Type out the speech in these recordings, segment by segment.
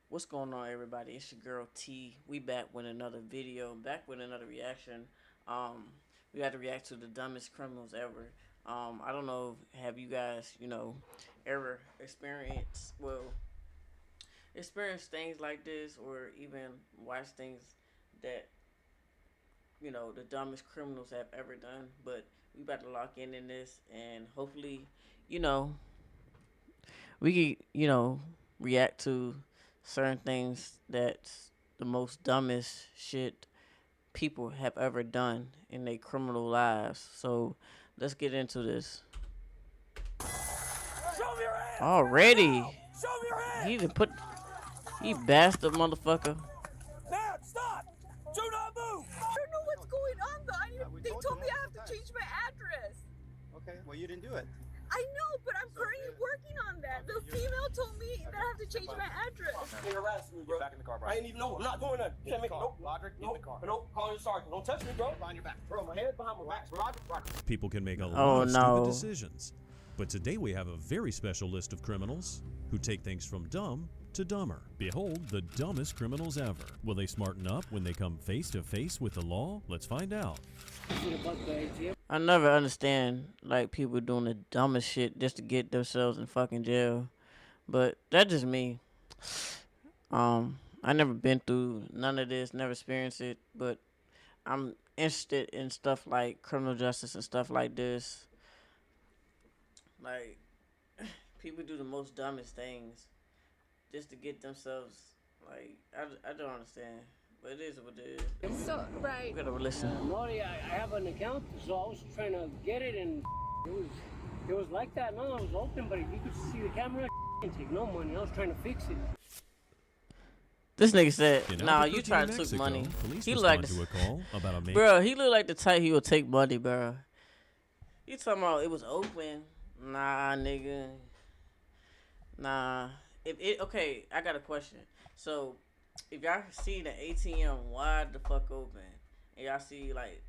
What's going on, everybody? It's your girl T. We back with another video, back with another reaction. We got to react to the dumbest criminals ever. I don't know, have you guys, ever experienced things like this, or even watched things that the dumbest criminals have ever done? But we about to lock in this, and hopefully, you know, we can, react to certain things that's the most dumbest shit people have ever done in their criminal lives. So let's get into this. Show me your hands! Already, Show me your he hands! even put he bastard motherfucker. Man, stop! Do not move! I don't know what's going on though. They told me I have to change my address. Okay, well you didn't do it. I know, but I'm currently working on that. The female told me that I have to change my address. You're harassing me, bro. Get back in the car, bro. I ain't even know. I'm not doing that. You can't make it. Nope. Roderick, get in the car. Nope. Call your sergeant. Don't touch me, bro. Behind your back. Bro, my head behind my back. Roderick. People can make a Oh, lot of no. stupid decisions. But today we have a very special list of criminals who take things from dumb to dumber. Behold, the dumbest criminals ever. Will they smarten up when they come face to face with the law? Let's find out. I never understand like people doing the dumbest shit just to get themselves in fucking jail. But that's just me. I never been through none of this, never experienced it, but I'm interested in stuff like criminal justice and stuff like this. Like, people do the most dumbest things just to get themselves, like, I don't understand. But it is what it is. So, right. We gotta listen. Lordy, I have an account, so I was trying to get it, and it was like that. No, it was open, but you could see the camera. Didn't take no money. I was trying to fix it. This nigga said, In "Nah, Albuquerque, you tried to New take Mexico, money." Police He respond like, to a call about a man. bro. He look like the type he would take money, bro. You talking about it was open? Nah, nigga. Nah. Okay, I got a question. So, if y'all see the ATM wide the fuck open, and y'all see like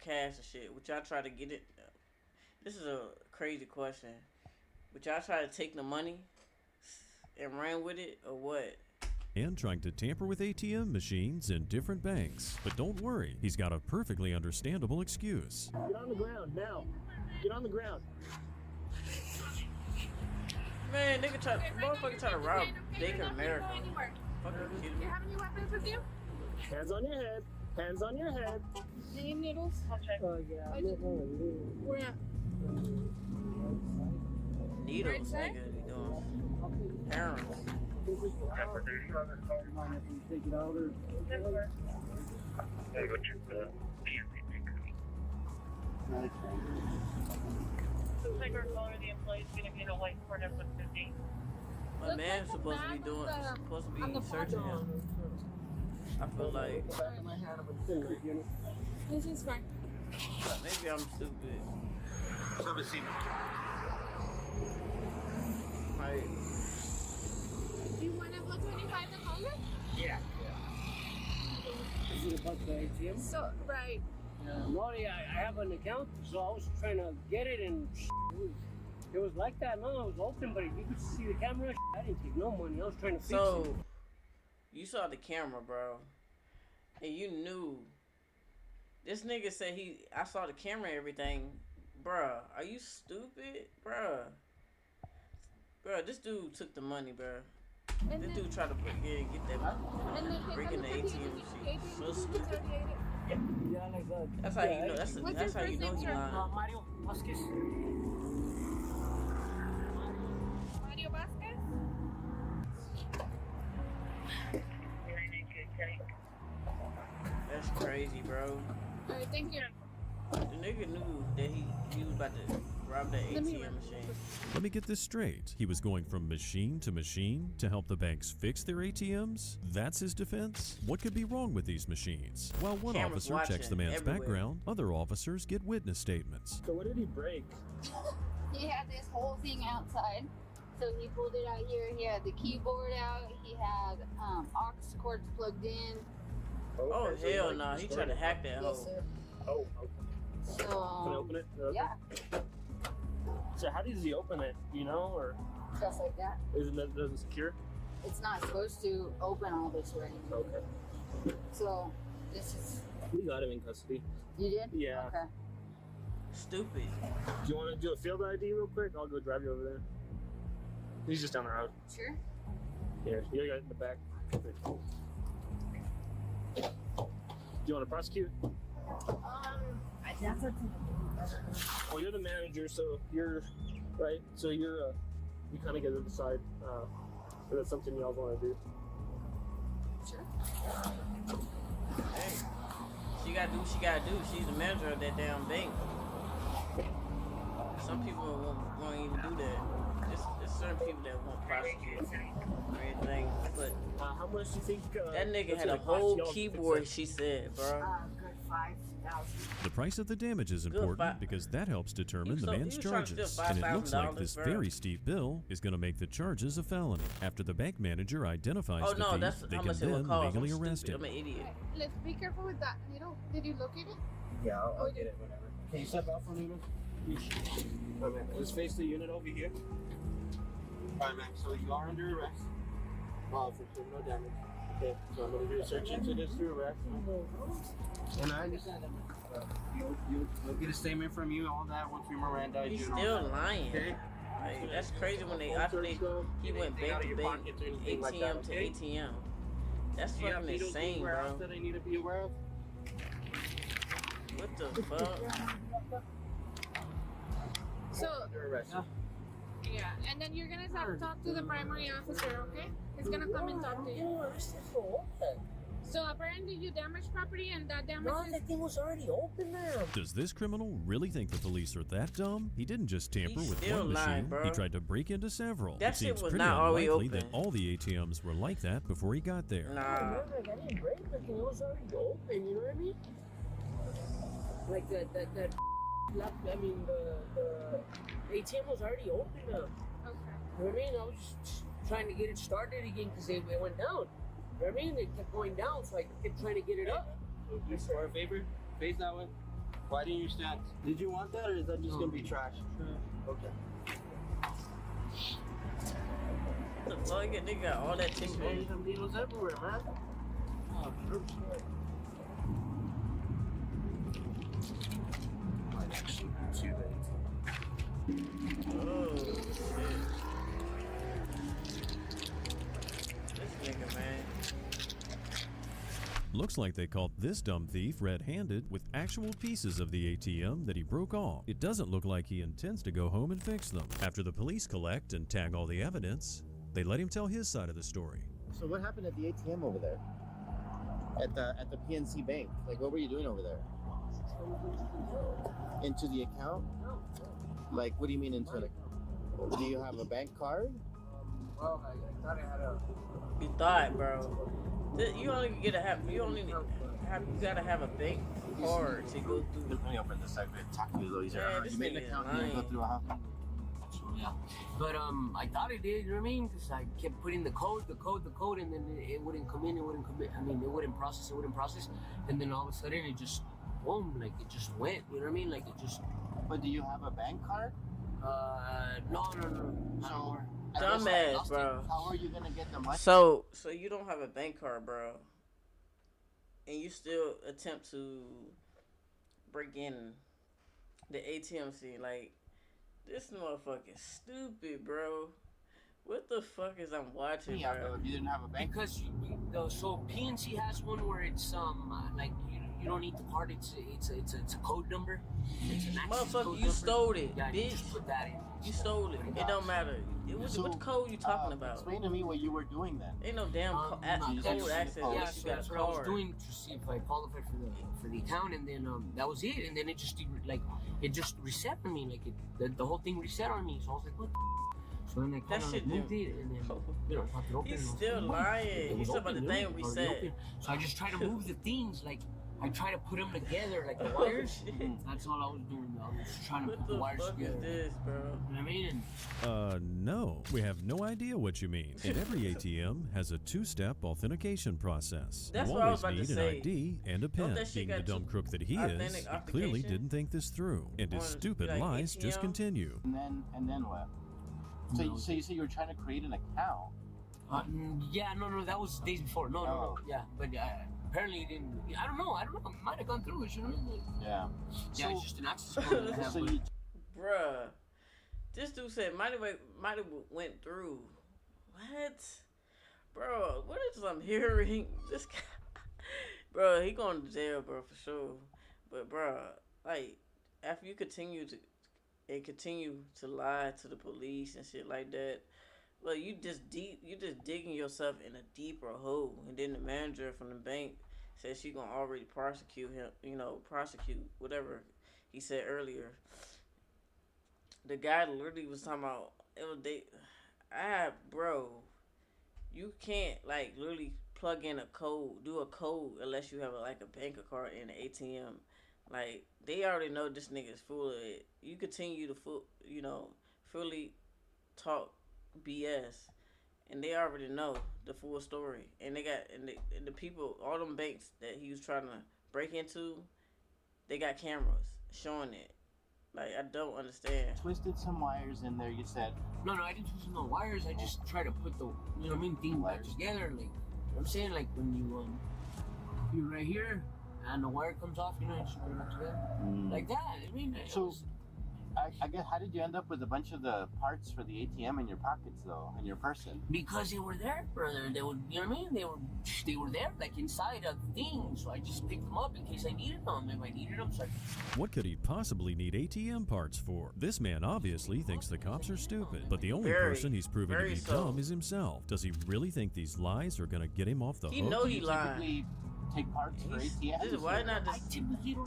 cash and shit, would y'all try to get it? This is a crazy question. Would y'all try to take the money and run with it, or what? And trying to tamper with ATM machines in different banks. But don't worry, he's got a perfectly understandable excuse. Get on the ground now. Get on the ground. Man, motherfucker try to rob Bacon America. Fucking kidding me? You have any weapons with you? Hands on your head. Hands on your head. Any needles? I'll check. Oh yeah. Where at? Needles, nigga. You doing heroin? Take it out or... Looks like our caller, the employee, is going to get a white court at 150. My man's supposed to be searching him. I feel like This is fine. maybe I'm stupid. Like, Do you want to put 25 in longer? Is it about the ATM? So, right. Lordy, I have an account, so I was trying to get it, and it was like that. No, it was open, but you could see the camera. I didn't take no money. I was trying to fix it. so you saw the camera, bro, and you knew. This nigga said I saw the camera and everything. Bruh, are you stupid? Bruh, this dude took the money, bruh. And This then, dude tried to get that and then breaking the ATM machine. So stupid. Yeah, like that. That's how you know. That's how you know he's lying. Mario Vasquez. Mario Vasquez? That's crazy, bro. Alright, thank you. The nigga knew that he was about to rob that ATM machine. Let me get this straight. He was going from machine to help the banks fix their ATMs? That's his defense? What could be wrong with these machines? While one Cameras officer checks the watching man's everywhere. background, other officers get witness statements. So what did he break? He had this whole thing outside. So he pulled it out here. He had the keyboard out. He had aux cords plugged in. Oh hell no! He tried to hack that Yes, hoe. sir. Oh, okay. So, Can I open it? Okay. yeah, So how does he open it? You know, or stuff like that. isn't it doesn't secure? it's not supposed to open all this way. Okay. So this is. We got him in custody. You did? Yeah. Okay. Stupid. Do you want to do a field ID real quick? I'll go drive you over there. He's just down the road. Sure. Here, you got it in the back. Do you want to prosecute? That's Well, you're the manager, so you're right. So you're you kind of get to decide if that's something y'all want to do. Sure. Hey, she gotta do what she gotta do. She's the manager of that damn bank. Some people won't even do that. There's certain people that won't prosecute or anything. But How much do you think? that nigga that's had a gonna cost whole y'all to fix keyboard, it? she said, bro. Good 5,000. The price of the damage is Good important fi- because that helps determine He the was man's trying to charges. steal And it looks like $5,000, this bro. very steep bill is going to make the charges a felony. After the bank manager identifies Oh the no, thief, that's they how can much it would then cost. I'm legally arrest stupid. him. I'm an idiot. Let's be careful with that needle. Did you look at it? Yeah, I'll get it whenever. Can you step out for me, man? Okay, Just face the unit over here. Alright, man, so you are under arrest. For criminal damage. Okay, so I'm gonna do a search into this through arrest. And I understand that, man. You'll get a statement from you, all that, once we Miranda. He's you and all still that. lying. Okay? Like, that's crazy when they after they he went bank to bank, ATM to ATM. That's Do you have fucking needles insane, anywhere else bro. that I need to be aware of? What the fuck? So, You're arrested. yeah, and then you're gonna talk to the primary officer, okay? He's gonna come and talk to you. So apparently you damaged property and that damage is... that thing was already open there. Does this criminal really think the police are that dumb? He didn't just tamper He's with still one lying, machine. bro. He tried to break into several. That it shit seems was pretty not already unlikely open. that all the ATMs were like that before he got there. Nah. I didn't break the thing. It was already open. You know what I mean? Like that I mean, the ATM was already open now. Okay. You know what I mean? I was just trying to get it started again because it went down. You know what I mean? It kept going down, so I kept trying to get it up. So just for a favor, face that way. Why didn't you stand? Did you want that, or is that just gonna be trash? Okay. The fuck, nigga got all that tissue. There's some needles everywhere, man. Oh, sure. Might actually see that. Oh shit. This nigga, man. Looks like they caught this dumb thief red-handed with actual pieces of the ATM that he broke off. It doesn't look like he intends to go home and fix them. After the police collect and tag all the evidence, they let him tell his side of the story. So what happened at the ATM over there? At the PNC Bank? Like, what were you doing over there? Into the account? Like, what do you mean into the? Do you have a bank card? Well, I thought I had a... You thought, bro. You only get to have. You only have. You gotta have a bank card to go through. Let me open this segment. Talk to you though. Man, this You made an nigga account. You didn't go lying. through a house. Yeah. But I thought it did, you know what I mean? Because I kept putting the code, and then it wouldn't come in, it wouldn't come in. I mean, it wouldn't process. And then all of a sudden it just, boom, like it just went, you know what I mean? Like it just, But do you have a bank card? no. So, Dumbass, bro. How are you gonna get the money? So you don't have a bank card, bro, and you still attempt to break in the ATM scene. Like, this motherfucker is stupid, bro. What the fuck is I'm watching, Yeah, bro? but if you didn't have a bank. Because so PNC has one where it's like you don't need the card. It's a code number. It's an access code Motherfucker, you number. stole it, Yeah, you bitch. just put that in. You stole it. It don't matter. What code you talking about? Explain to me what you were doing then. Ain't no damn No, code that's- access. Yeah, unless you so got that's a what I was card. doing to see if I qualified for the account, and then that was it. And then it just reset on me, like the whole thing reset on me. So I was like, what? So then I That kind of shit moved didn't- it, and then popped it open. He's and I was still like, lying. it He's was talking about open, the you know, thing already reset. open. So I just try to move the things, like I try to put them together, like the wires. shit. That's all I was doing. I was just trying to What put the the wires fuck together. is this, bro? You know what I mean? And No, we have no idea what you mean. And every ATM has a two-step authentication process. That's You what I was always about to need an say. ID and a Don't PIN. that shit Being the got dumb two crook that he authentic is, he clearly authentication didn't think this through. And his on, stupid like, lies just ATM? continue. And then what? So you say you were trying to create an account. Yeah, no, that was days before. No. Yeah, but apparently it didn't. I don't know. It might have gone through. You know? Yeah. Yeah, it's just an access code. that I have, So but- you Bruh. This dude said might have went through. What? Bro, what is I'm hearing? This guy, bro, he going to jail, bro, for sure. But bro, like after you continue to lie to the police and shit like that, well, you just digging yourself in a deeper hole. And then the manager from the bank said she gonna already prosecute him. Prosecute whatever he said earlier. The guy literally was talking about it was they. Bro, you can't like literally plug in a code, do a code unless you have like a bank card in the ATM. Like they already know this nigga is full of it. You continue to fully talk BS, and they already know the full story. And they got and the people, all them banks that he was trying to break into, they got cameras showing it. Like I don't understand. twisted some wires in there. You said. No, I didn't twist no wires. I just try to put the, thing back together. Like, I'm saying, like, when you're right here, and the wire comes off, you just put it back together. Like that. I mean, So, I guess, how did you end up with a bunch of the parts for the ATM in your pockets, though, in your person? because they were there, brother. They would, you know what I mean? They were there, like, inside of the thing. So I just picked them up in case I needed them. If I needed them, so What could he possibly need ATM parts for? This man obviously thinks the cops are stupid, but the only person he's proven to be dumb is himself. Does he really think these lies are gonna get him off the He hook? know he lying. Take parts for ATMs. Why not just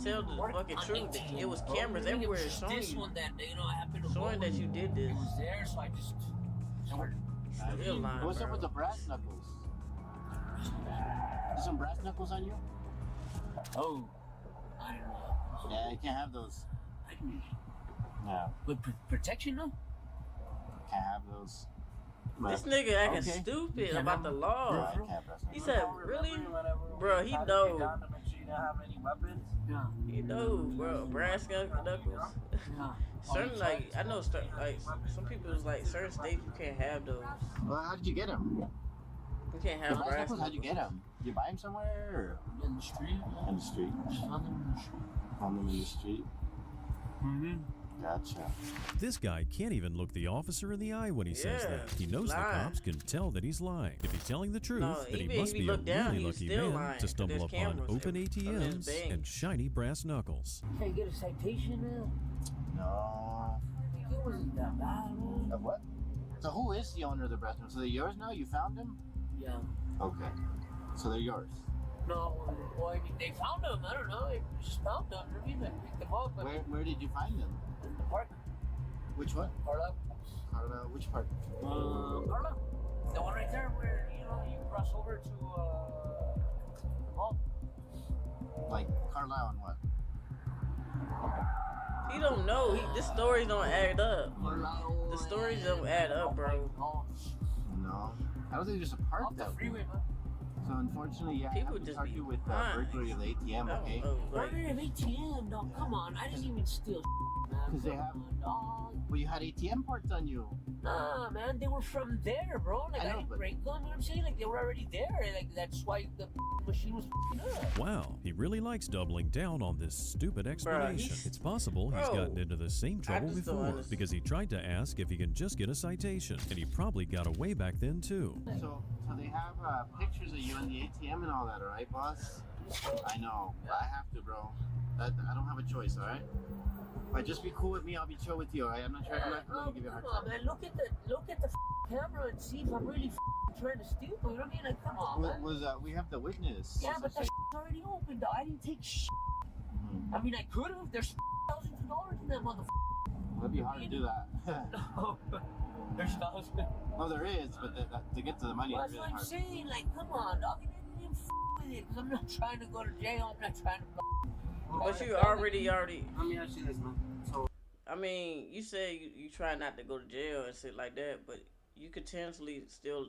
tell the fucking truth? It was cameras everywhere showing this you, one that I happened to showing that you did this. It was there, so I just started. Still lying, What's up bro. with the brass knuckles? There's some brass knuckles on you? Oh, I don't know. Yeah, you can't have those. I didn't. No, With protection, though. can't have those. This nigga acting Okay. stupid Yeah, about the law. I can't have brass He knuckles. said, really? Bro, he know. To make sure you don't have any weapons. Yeah. He know, bro. Brass knuckles. Yeah. Certain, like, I know, like, some people is like, certain states you can't have those. Well, how did you get them? You can't The have brass brass knuckles, how'd you get them? You buy them somewhere In the street. or in the street? Just found them in the street. Found them in the street? Mm-hmm. Gotcha. This guy can't even look the officer in the eye when he says Yeah, that. He knows the lying. cops can tell that he's lying. If he's telling the truth, No, then he even must if he be a looked down, really he was lucky still man lying. to stumble There's upon cameras open in his ATMs bank. and shiny brass knuckles. Can't get a citation now. No. It wasn't that bad, man. What? So who is the owner of the brass knuckles? So they're yours now? You found them? Yeah. Okay. So they're yours. No, well, I mean, they found them. I don't know. They just found them. I mean, they picked them up. I mean, Where did you find them? in the park. Which one? Carla. Carla, which part? Carla. The one right there where, you cross over to, the mall. Like Carlisle and what? He don't know. This story don't add up. Carlisle. The stories don't add up, bro. No. I don't think there's a park Off the that freeway, man. So unfortunately, yeah, People I have to just charge be you with lying. burglary of the ATM, I okay? don't know, like, Burger of ATM, dog. Come on. I didn't even steal, man. 'Cause they Come have- on, dog. Well, you had ATM parts on you. Nah, man, they were from there, bro. Like, I I, know, didn't but- break them, you know what I'm saying? Like, they were already there. Like, that's why the machine was up. Wow, he really likes doubling down on this stupid explanation. he's- It's possible he's Bro, gotten into the same trouble just don't before understand. because he tried to ask if he can just get a citation, and he probably got away back then too. So they have pictures of you in the ATM and all that, all right, boss? I know. I have to, bro. I don't have a choice, all right? But just be cool with me. I'll be chill with you, all right? I'm not going to give you a hard Come on, time. man. Look at the camera and see if I'm really trying to steal. You know what I mean? Like, come on, man. We have the witness. Yeah, So but say- that already open, though. I didn't take Mhm. I mean, I could have. There's thousands of dollars in that motherfucker. It'd be hard to do that. There's thousands. Oh, there is, but to get to the money Well, is that's really what I'm hard. saying. Like, come on, dog. I didn't even with it because I'm not trying to go to jail. I'm not trying to. but you already. Let me ask you this, man. So, I mean, you say you try not to go to jail and shit like that, but you continuously still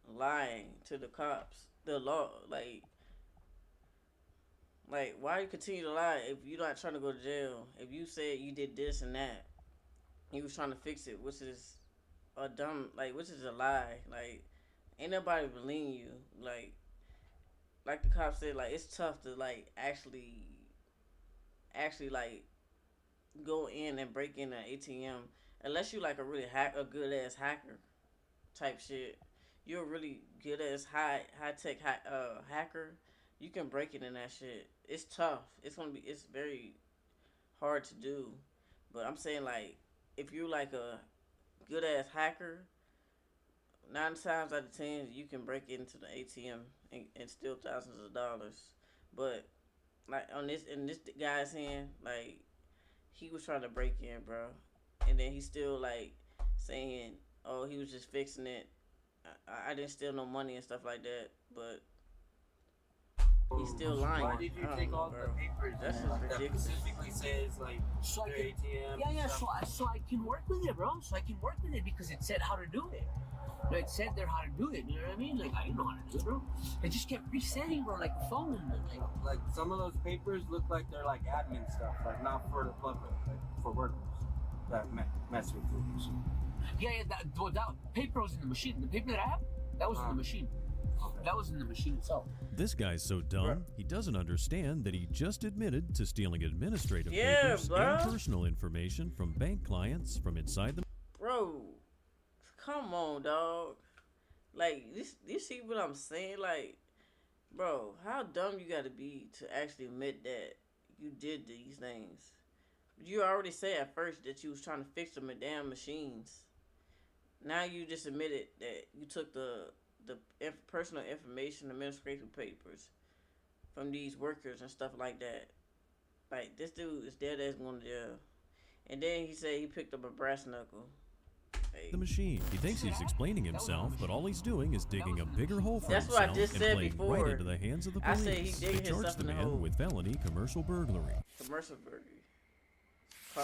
lying to the cops, the law, like why you continue to lie if you're not trying to go to jail? If you said you did this and that, you was trying to fix it, which is a dumb, which is a lie, ain't nobody believe you. Like the cop said, like it's tough to like actually like go in and break in an ATM unless you like a really a good ass hacker type shit. You're a really good ass high tech hacker. You can break it in that shit. It's tough. It's very hard to do. But I'm saying like if you're like a good ass hacker, 9 times out of 10 you can break into the ATM and steal thousands of dollars. But like on this in this guy's hand, like he was trying to break in, bro, and then he still like saying, "Oh, he was just fixing it. I didn't steal no money and stuff like that." But he's still lying. Why did you take all bro. the papers? That's just that ridiculous. specifically says like So I their can, ATM. yeah, stuff? so I can work with it, bro. So I can work with it because it said how to do it. Like, it said there how to do it. You know what I mean? Like I didn't know how to do it, bro. It just kept resetting, bro, like a phone. Like some of those papers look like they're like admin stuff, like not for the public, like for workers that mess with you. Yeah, that paper was in the machine. The paper that I have, that was in the machine. Okay. That was in the machine itself. This guy's so dumb, he doesn't understand that he just admitted to stealing administrative Yeah, papers bro. and personal information from bank clients from inside the... Bro, come on, dog. Like, you see what I'm saying? Like, bro, how dumb you gotta be to actually admit that you did these things? You already said at first that you was trying to fix them damn machines. Now you just admitted that you took the personal information, administrative papers from these workers and stuff like that. Like, this dude is dead ass going to jail. And then he said he picked up a brass knuckle. Hey. The machine. He thinks he's explaining himself, but all he's doing is digging a bigger hole for That's himself what I just and said playing before. right into the hands of the I police. said he digging They charged himself the in the man hole. with felony commercial burglary. Commercial burglary.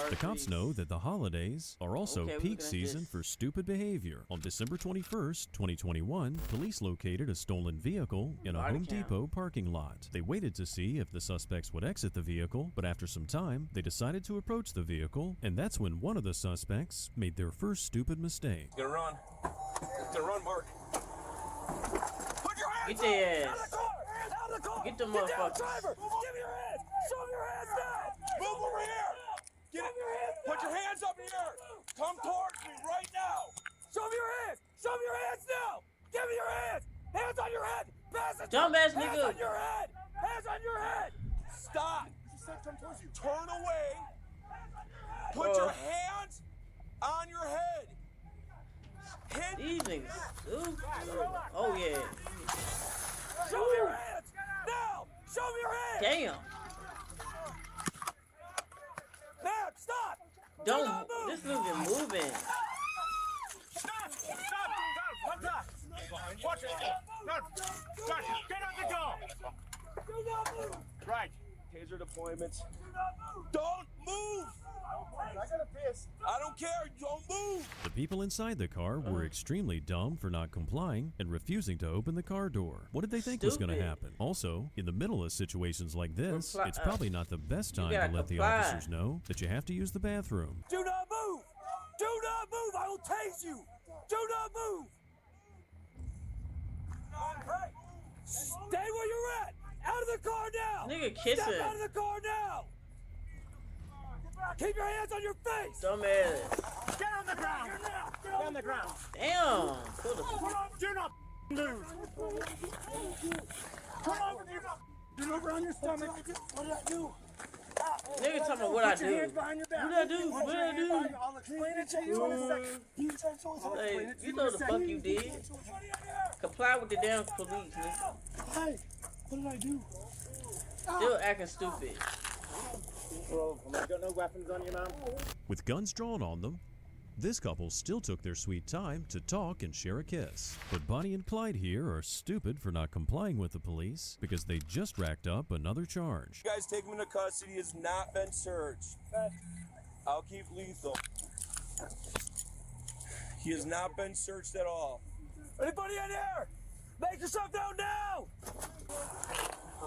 The cops know that the holidays are also Okay, we're peak looking at season this. for stupid behavior. On December 21st, 2021, police located a stolen vehicle in a Body Home cam. Depot parking lot. They waited to see if the suspects would exit the vehicle, but after some time, they decided to approach the vehicle, and that's when one of the suspects made their first stupid mistake. Gonna run. Gonna run, Mark. Put your hands Get their up! ass. Out of the car! Out of the car! Get them Get down, motherfuckers. driver! Give me your hands! Show me your hands now! Move over here! Get it! Put your hands up here! Come towards me right now! Show me your hands! Show me your hands now! Give me your hands! Hands on your head! Pass it! Dumbass Hands nigga. on your head! Hands on your head! Stop! Turn away! Put your hands on your head! Hit. These niggas stupid. Oh, yeah. Show me your hands! Now! Show me your hands! Damn. Now, stop! Don't. not move. This nigga moving. Stop! Stop! One time! Watch it! Stop! Get on the go! Do not move! Right. Taser deployments. Don't move! I gotta piss. I don't care. Don't move! The people inside the car were extremely dumb for not complying and refusing to open the car door. What did they think was going to Stupid. happen? Also, in the middle of situations like this, Comply- it's probably not the best you time gotta to let the comply. officers know that you have to use the bathroom. Do not move! Do not move! I will tase you! Do not move! Stay where you're at! Out of the car now! Nigga kissing. Step out of the car now! Keep your hands on your face! Dumbass. Get on the ground! Get on the ground! Damn. Pull the Do not move! Come over here! Get over on your stomach! What did I do? nigga talking about what I Put your do. hands behind your back. What I do? Put What your I hands do? behind you. I'll explain it to you in a second. You can tell us. I'll explain Hey, it to you in know a the second. fuck you did. Comply with the damn police, nigga. Hey, what did I do? Still acting stupid. Bro, you got no weapons on you, man? With guns drawn on them, this couple still took their sweet time to talk and share a kiss. But Bonnie and Clyde here are stupid for not complying with the police because they just racked up another charge. You guys take him into custody. He has not been searched. I'll keep lethal. He has not been searched at all. Anybody in here? Make yourself known now!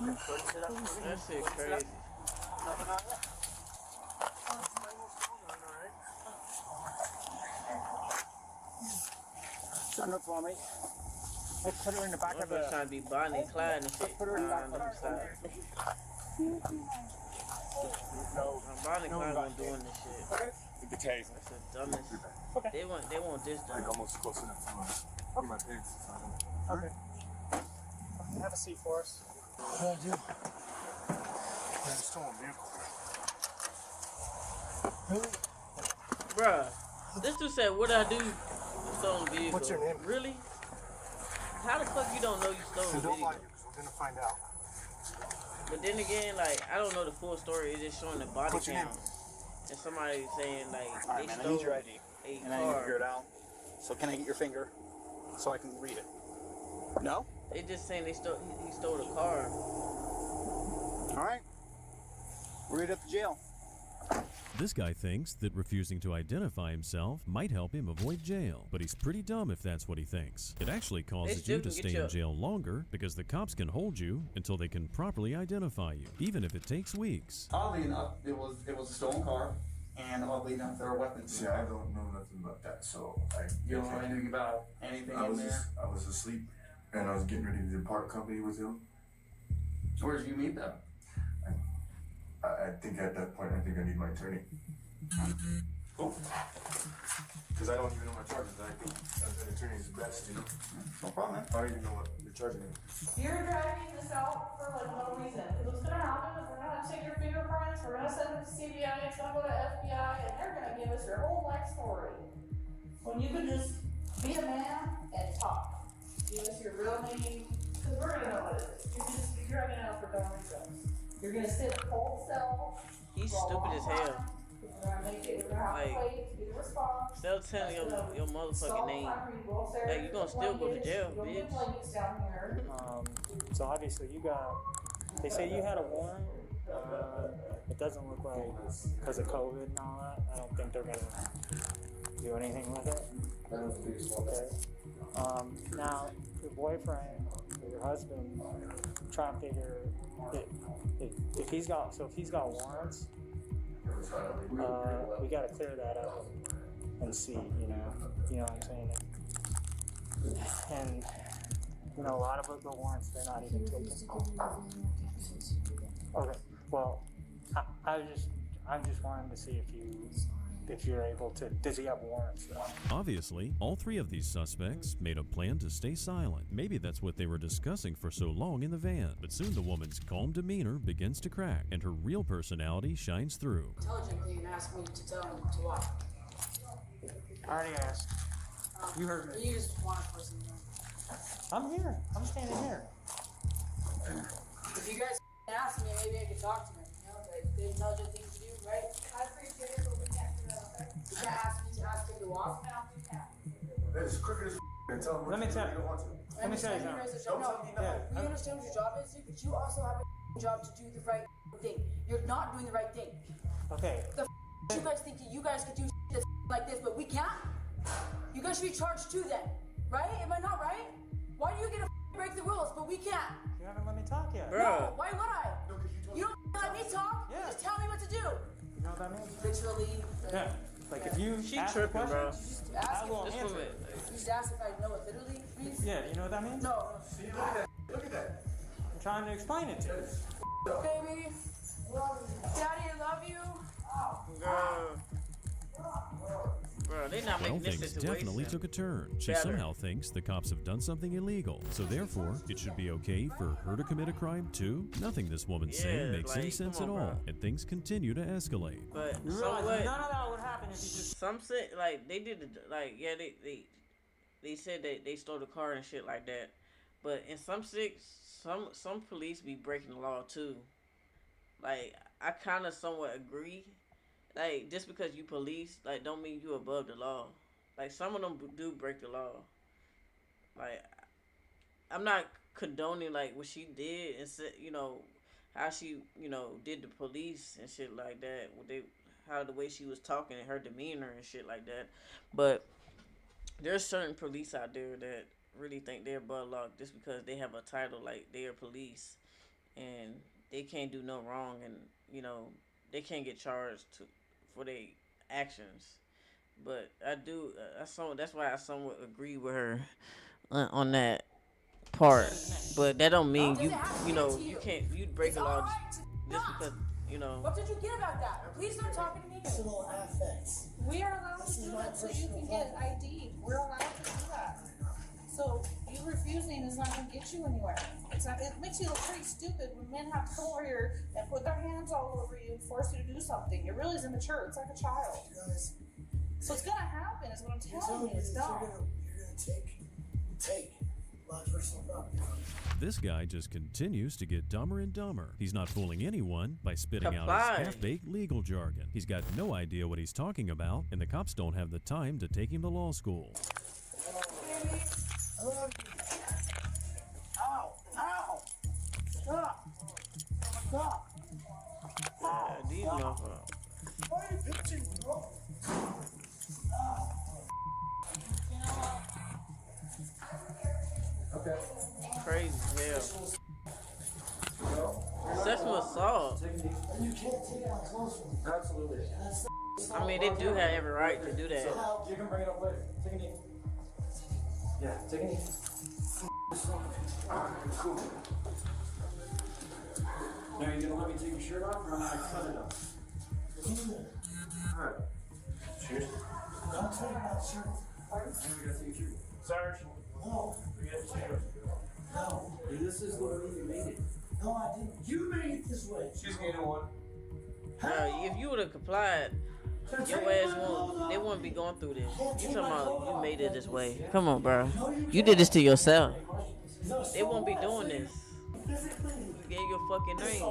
That shit crazy. Send it for me. Let's put her in the back of Motherfuckers the. trying to be Bonnie and Clyde and shit. Put her in the back of the. Bonnie and No Clyde won't investigation. doing this shit. With the taser. That's the dumbest. Okay. They want this done. Like almost close enough to my pants. So I don't. Okay. Have a seat for us. What do I do? I stole a vehicle. Really? Bruh, this dude said, what I do? Stolen vehicle. What's your name? Really? How the fuck you don't know you stole a So don't vehicle? lie, because we're gonna find out. But then again, like, I don't know the full story. It's just showing the body What's your cam. name? And somebody saying, like, Alright, they man, I stole need your ID. a And I need to car. figure it out. So can I get your finger so I can read it? No? They just saying he stole the car. Alright. We'll read it at the jail. This guy thinks that refusing to identify himself might help him avoid jail, but he's pretty dumb if that's what he thinks. It actually causes still you to can get stay you- in jail longer because the cops can hold you until they can properly identify you, even if it takes weeks. Oddly enough, it was a stolen car, and oddly enough, there are weapons. See, I don't know nothing about that, so You don't know anything about anything I in was there? I was asleep, and I was getting ready to depart company with him. Where did you meet them? I think at that point, I think I need my attorney. Oh. Because I don't even know my charges. I think an attorney is the best, you know? No problem, man. I don't even know what they're charging me. You're dragging this out for like no reason. Because what's gonna happen is we're gonna take your fingerprints, we're gonna send them to CBI, it's gonna go to FBI, and they're gonna give us your whole life story. When you could just be a man and talk. Give us your real name, because we're gonna know what it is. You're dragging out for no reason. You're gonna sit in a cold cell. He's for a stupid long as hell. time. We're gonna make it, we're gonna have Like, to wait to get a response. Still telling your motherfucking name. Like, you gonna still go to jail, bitch. So obviously you got. They say you had a warrant. It doesn't look like because of COVID and all that. I don't think they're gonna do anything with it. Okay. Now your boyfriend or your husband, try and figure if he's got warrants. We gotta clear that up and see, you know what I'm saying? And, a lot of the warrants, they're not even taken. Okay, well, I'm just wanting to see if you're able to, does he have warrants though? Obviously, all three of these suspects made a plan to stay silent. Maybe that's what they were discussing for so long in the van. But soon the woman's calm demeanor begins to crack, and her real personality shines through. Intelligent thing and ask me to tell him to what? I already asked. You heard me. You just want a person. I'm here. I'm standing here. If you guys ask me, maybe I could talk to him. Like the intelligent thing to do, right? I appreciate it, but we can't do that. Okay? You can't ask me to ask him to walk. That is crooked as and tell them Let me tell you. Don't want to. Let me tell you something. We understand what your job is, but you also have a job to do the right thing. You're not doing the right thing. Okay. You guys think you guys could do that's like this, but we can't? You guys should be charged too then, right? Am I not right? Why do you get to break the rules, but we can't? You haven't let me talk yet. No, why would I? You don't let me talk? Yeah. Just tell me what to do. You know what that means? Literally. Yeah. Like if you She ask tripping, a bro. question, Just ask I him. will Just answer move it. it. Just ask if I know it literally means. Yeah, you know what that means? No. See, look at that. Look at that. I'm trying to explain it to you. Baby. Daddy, I love you. Girl. Bro, they not Well, making this things situation definitely took a turn. She better. somehow thinks the cops have done something illegal, so therefore it should be okay for her to commit a crime too. Nothing this woman's saying makes any like, sense come at on, all, bro. and things continue to escalate. But You so realize what? none of that would happen if you just. Some said like they did like yeah they said that they stole the car and shit like that, but in some police be breaking the law too. Like I kind of somewhat agree. Like just because you police like don't mean you above the law. Like some of them do break the law. Like I'm not condoning like what she did and said how she did the police and shit like that. How the way she was talking and her demeanor and shit like that. But there's certain police out there that really think they're above law just because they have a title like they're police and they can't do no wrong and they can't get charged for their actions. But I do that's why I somewhat agree with her on that. part, but that don't mean you know you can't you break a law just because you know. What did you get about that? Please start talking to me. Personal affects. We are allowed to do that so you can get ID. We're allowed to do that. So you refusing is not going to get you anywhere. It's not, it makes you look pretty stupid when men have to come over here and put their hands all over you and force you to do something. It really is immature. It's like a child. So it's going to happen is what I'm telling you. It's dumb. You're gonna take a lot of personal property. This guy just continues to get dumber and dumber. He's not fooling anyone by spitting out Comply. his half-baked legal jargon. He's got no idea what he's talking about, and the cops don't have the time to take him to law school. Ow! Ow! Stop! Stop! Yeah, these motherfuckers. Why are you pitching, bro? Okay. Crazy as hell. Sexual assault. You can't take my clothes from me. Absolutely. I mean, they do have every right to do that. You can bring it up later. Take a knee. Yeah, take a knee. Alright, cool. Now you're gonna let me take your shirt off, or I'm gonna cut it off. Alright. Cheers. Don't take my shirt. Pardon? Now we gotta take your shirt. Sarge. No. We gotta take it. No. This is the way you made it. No, I didn't. You made it this way. She's getting one. If you would have complied, your ass won't. They wouldn't be going through this. You talking about you made it this way? Come on, bro. You did this to yourself. They won't be doing this. You gave your fucking name.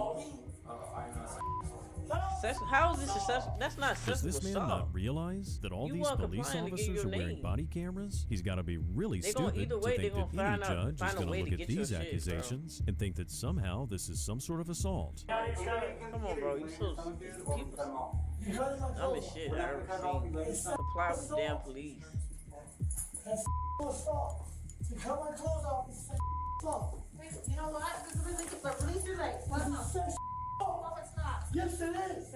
How is this successful? That's not Does sexual this man assault. not realize that all You these weren't police complying to give officers your are wearing name. body cameras? He's got to be really They gonna- stupid either to way, they think that gonna any find out- judge is find a going way to to look at get your these shit, bro. accusations and think that somehow this is some sort of assault. Come on, bro. You so people. I'm as shit I ever seen. Apply with the damn police. That's assault. To cut my clothes off is assault. You know what? This is ridiculous. The police are like, what? No, it's not. Yes, it is.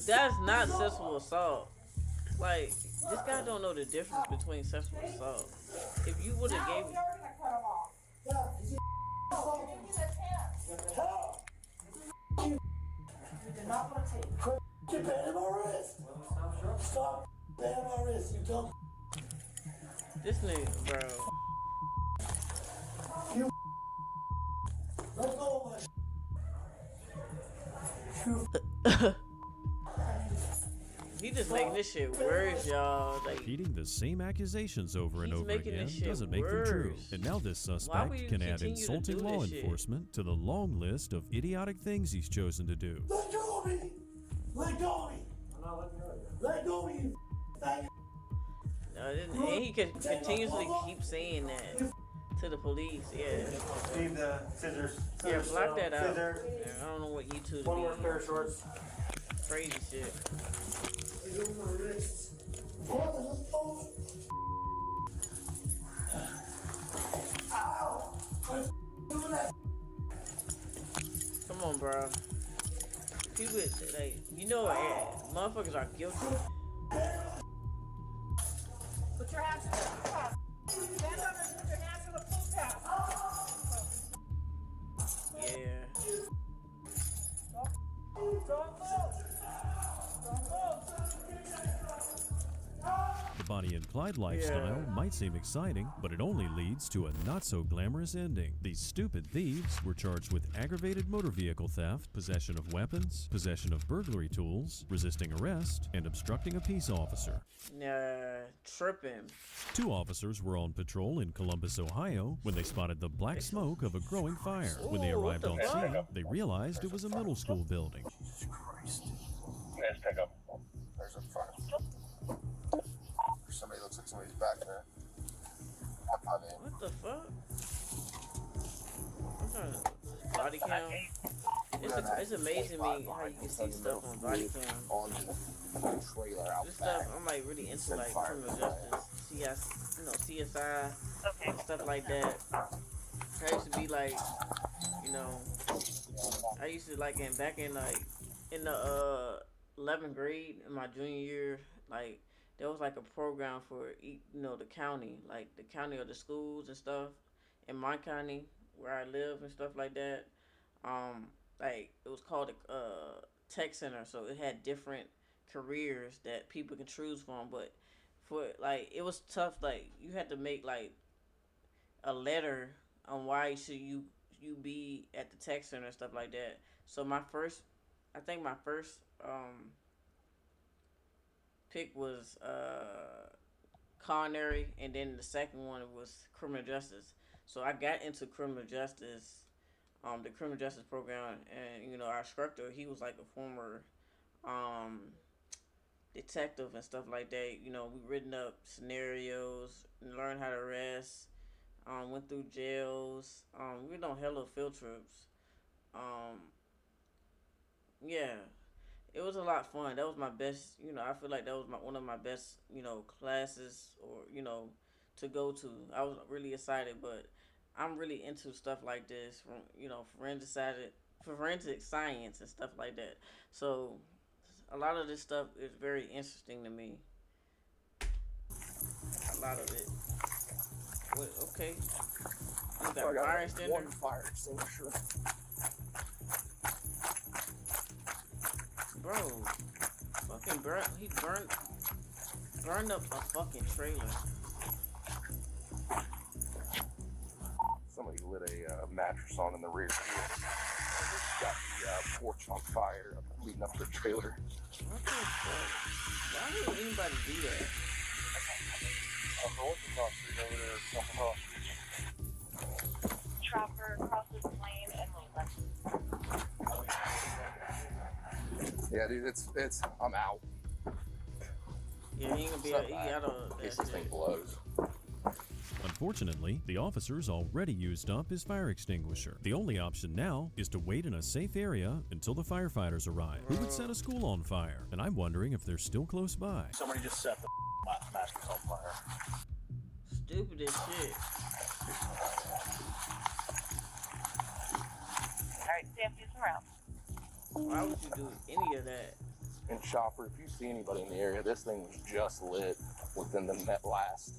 That's not sexual assault. Like, this guy don't know the difference between sexual assault. If you would have Now gave you're gonna cut them off. Yeah, it's assault. Give me the chance. You did not want to take it. You're bending my wrist. Stop bending my wrist, you dumb. this nigga, bro. Let go of my He just making this shit worse, y'all. Like, Repeating the same accusations over and He's over making again this shit doesn't make them true. worse. And now this Why would suspect you can add continue to insulting do law this shit? enforcement to the long list of idiotic things he's chosen to do. Let go of me! Let go of me! I'm not letting her. Let go of me, you faggot! and he can continuously keep saying that to the police. Yeah, Need the scissors. yeah, block that out. Scissors. Yeah, I don't know what YouTube One more be. pair of shorts. Crazy shit. Let go of my wrists. Oh, ow! Quit doing that. Come on, bro. People, like, you know, motherfuckers are guilty. Put your hands in the pool pass. Stand up and put your hands in the pool pass. Yeah. Don't move. Don't move. The Bonnie and Clyde lifestyle might seem exciting, but it only leads to a not-so-glamorous ending. These stupid thieves were charged with aggravated motor vehicle theft, possession of weapons, possession of burglary tools, resisting arrest, and obstructing a peace officer. Tripping. 2 officers were on patrol in Columbus, Ohio, when they spotted the black smoke of a growing fire. When they Ooh, what arrived the on fuck? scene, they realized it was a middle school building. Let's pick up. There's a front. Somebody looks like somebody's back there. I'll pop in. What the fuck? I'm trying to body cam. It's amazing me how you can see stuff on body cam. On the trailer out This back. stuff I'm like really into, like criminal justice, CSI, and stuff like that. I used to be like, I used to like back in the 11th grade in my junior year, like there was like a program for the county, like the county or the schools and stuff, in my county where I live and stuff like that. Like it was called a tech center, so it had different careers that people can choose from. But for like, it was tough. Like you had to make like a letter on why should you be at the tech center and stuff like that. So I think my first pick was culinary, and then the second one was criminal justice. So I got into criminal justice, the criminal justice program, and our instructor, he was like a former um, detective and stuff like that. We written up scenarios, learned how to arrest, went through jails, we went on hella field trips. Um, yeah, it was a lot of fun. That was my best. I feel like that was one of my best. Classes or to go to. I was really excited, but I'm really into stuff like this from forensic science and stuff like that. So a lot of this stuff is very interesting to me. A lot of it. Wait, okay. You got fire extinguisher. One fire extinguisher. Bro, fucking he burned up a fucking trailer. Somebody lit a mattress on in the rear. Got the porch on fire leading up to the trailer. What the fuck? Why would anybody do that? Trapper crosses lane and Yeah, dude, it's I'm out. Yeah, he ain't gonna be able. He gotta. In case this thing blows. Unfortunately, the officers already used up his fire extinguisher. The only option now is to wait in a safe area until the firefighters arrive. Who would set a school on fire? And I'm wondering if they're still close by. Somebody just set the mattress on fire. Stupid as shit. Alright, Sam, do some rounds. Why would you do any of that? And Chopper, if you see anybody in the area, this thing was just lit within the last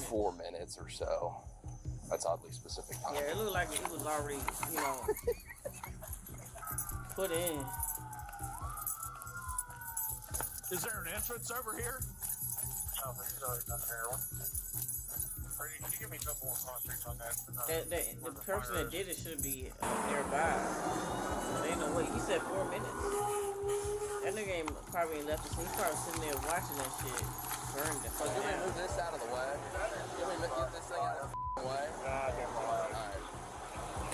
4 minutes or so. That's oddly specific time. Yeah, it looked like it was already, put in. Is there an entrance over here? No, he's already done heroin. Can you give me a couple more concentrates on that? The person that did it should be nearby. There ain't no way. He said 4 minutes. That nigga probably ain't left us. He's probably sitting there watching that shit burn the fuck Can we down. move this out of the way? Can we get this thing out of the way? Alright.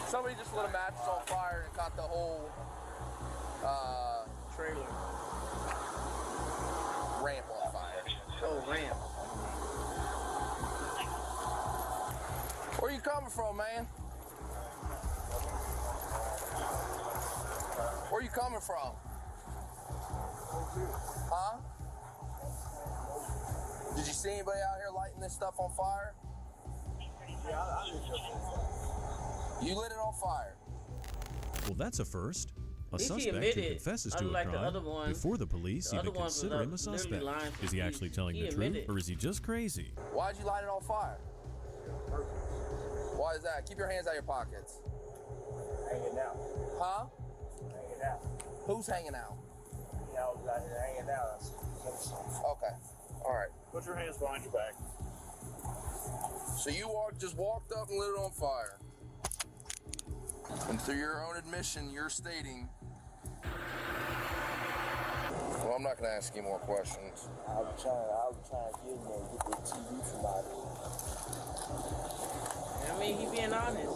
Somebody just lit a mattress on fire and caught the whole trailer ramp on fire. Oh, ramp. Where you coming from, man? Where you coming from? Huh? Did you see anybody out here lighting this stuff on fire? You lit it on fire. Well, that's a first. A At least he suspect who admitted, confesses to a unlike the crime other ones. before the police The even other ones consider him a was literally suspect. lying to Is he the actually police. telling He the truth, admitted. or is he just crazy? Why'd you light it on fire? Why is that? Keep your hands out of your pockets. Hanging out. Huh? Hanging out. Who's hanging out? Yeah, I was out here hanging out. Okay. All right. Put your hands behind your back. So you just walked up and lit it on fire. And through your own admission, you're stating. Well, I'm not going to ask you more questions. I was trying to get in there and get the TV from out of it. I mean, he being honest.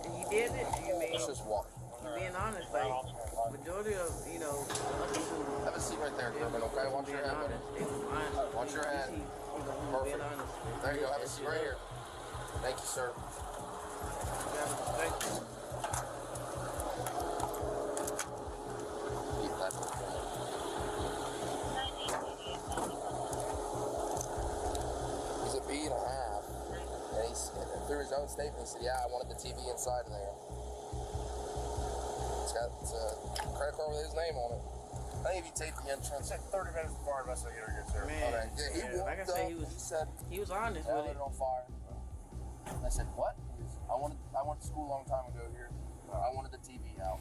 He did it. I mean, Let's just walk. he being honest. Like, majority of, the other two. Have a seat right there, Kermit, okay? Watch your head, buddy. They was honest. Watch your head. He was Perfect. being honest. There you go. Have a seat right here. Thank you, sir. Thank you. Keep that. He's a B and a half. And through his own statement, he said, yeah, I wanted the TV inside of there. It's got a credit card with his name on it. I think if you take the entrance, 30 minutes before the rest of the year, sir. Man, okay. Yeah, he walked like I up said, and he said, he was honest I with lit it. it on fire. And I said, what? I went to school a long time ago here. I wanted the TV out.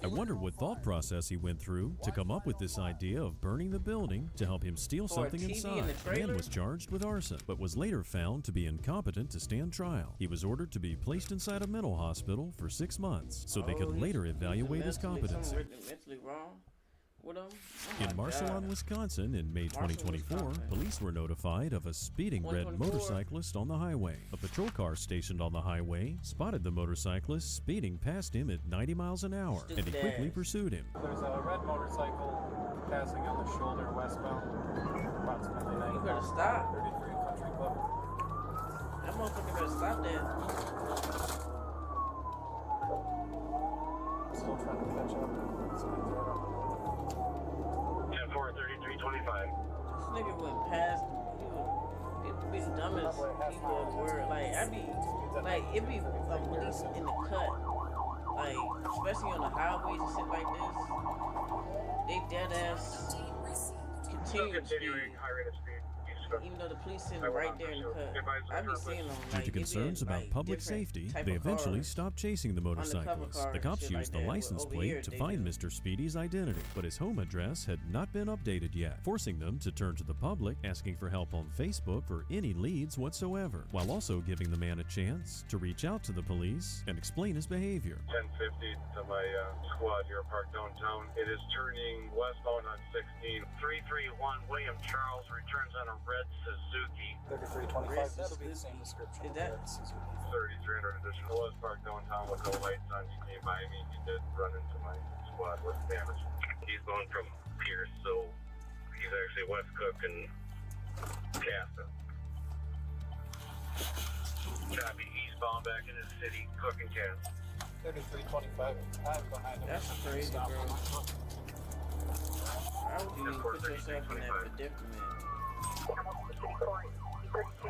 I wonder what thought process he went through to come up with this idea of burning the building to help him steal For a something TV in inside. the The man trailer? was charged with arson, but was later found to be incompetent to stand trial. He was ordered to be placed inside a mental hospital for 6 months so they could later evaluate his competency. Mentally wrong with him. In Marcelon, Wisconsin, in May 2024, police were notified of a speeding red 2024. motorcyclist on the highway. A patrol car stationed on the highway spotted the motorcyclist speeding past him at 90 miles an hour, and he quickly pursued him. There's a red motorcycle passing on the shoulder westbound, approximately 90 You better miles per stop. hour, 33 Country Club. That motherfucker better stop that. Still trying to catch up. Speed's right up. 10-4, 3325. This nigga went past. He be the dumbest people in the world. Like I be, like it be police in the cut. Like especially on the highways and shit like this. They dead ass continue to speed. High rate of speed. Even though the police sitting right there in the cut. I be seeing them Due like to concerns about public safety, they eventually stopped chasing the motorcyclist. The cops used the license plate to find Mr. Speedy's identity, but his home address had not been updated yet, forcing them to turn to the public, asking for help on Facebook for any leads whatsoever, while also giving the man a chance to reach out to the police and explain his behavior. 1050 to my squad here parked downtown. It is turning westbound on 16. 331 William Charles returns on a red Suzuki. 3325, that'll be the same description. Is that 3300 edition. Was parked downtown with no lights on. He came by me. He did run into my squad with damage. He's going from Pierce, so he's actually West Cook and Casa. Copy eastbound back in the city, Cook and Casa. 3325, I'm behind him. That's crazy, Stop bro. on my foot. How would you even put yourself in that predicament? I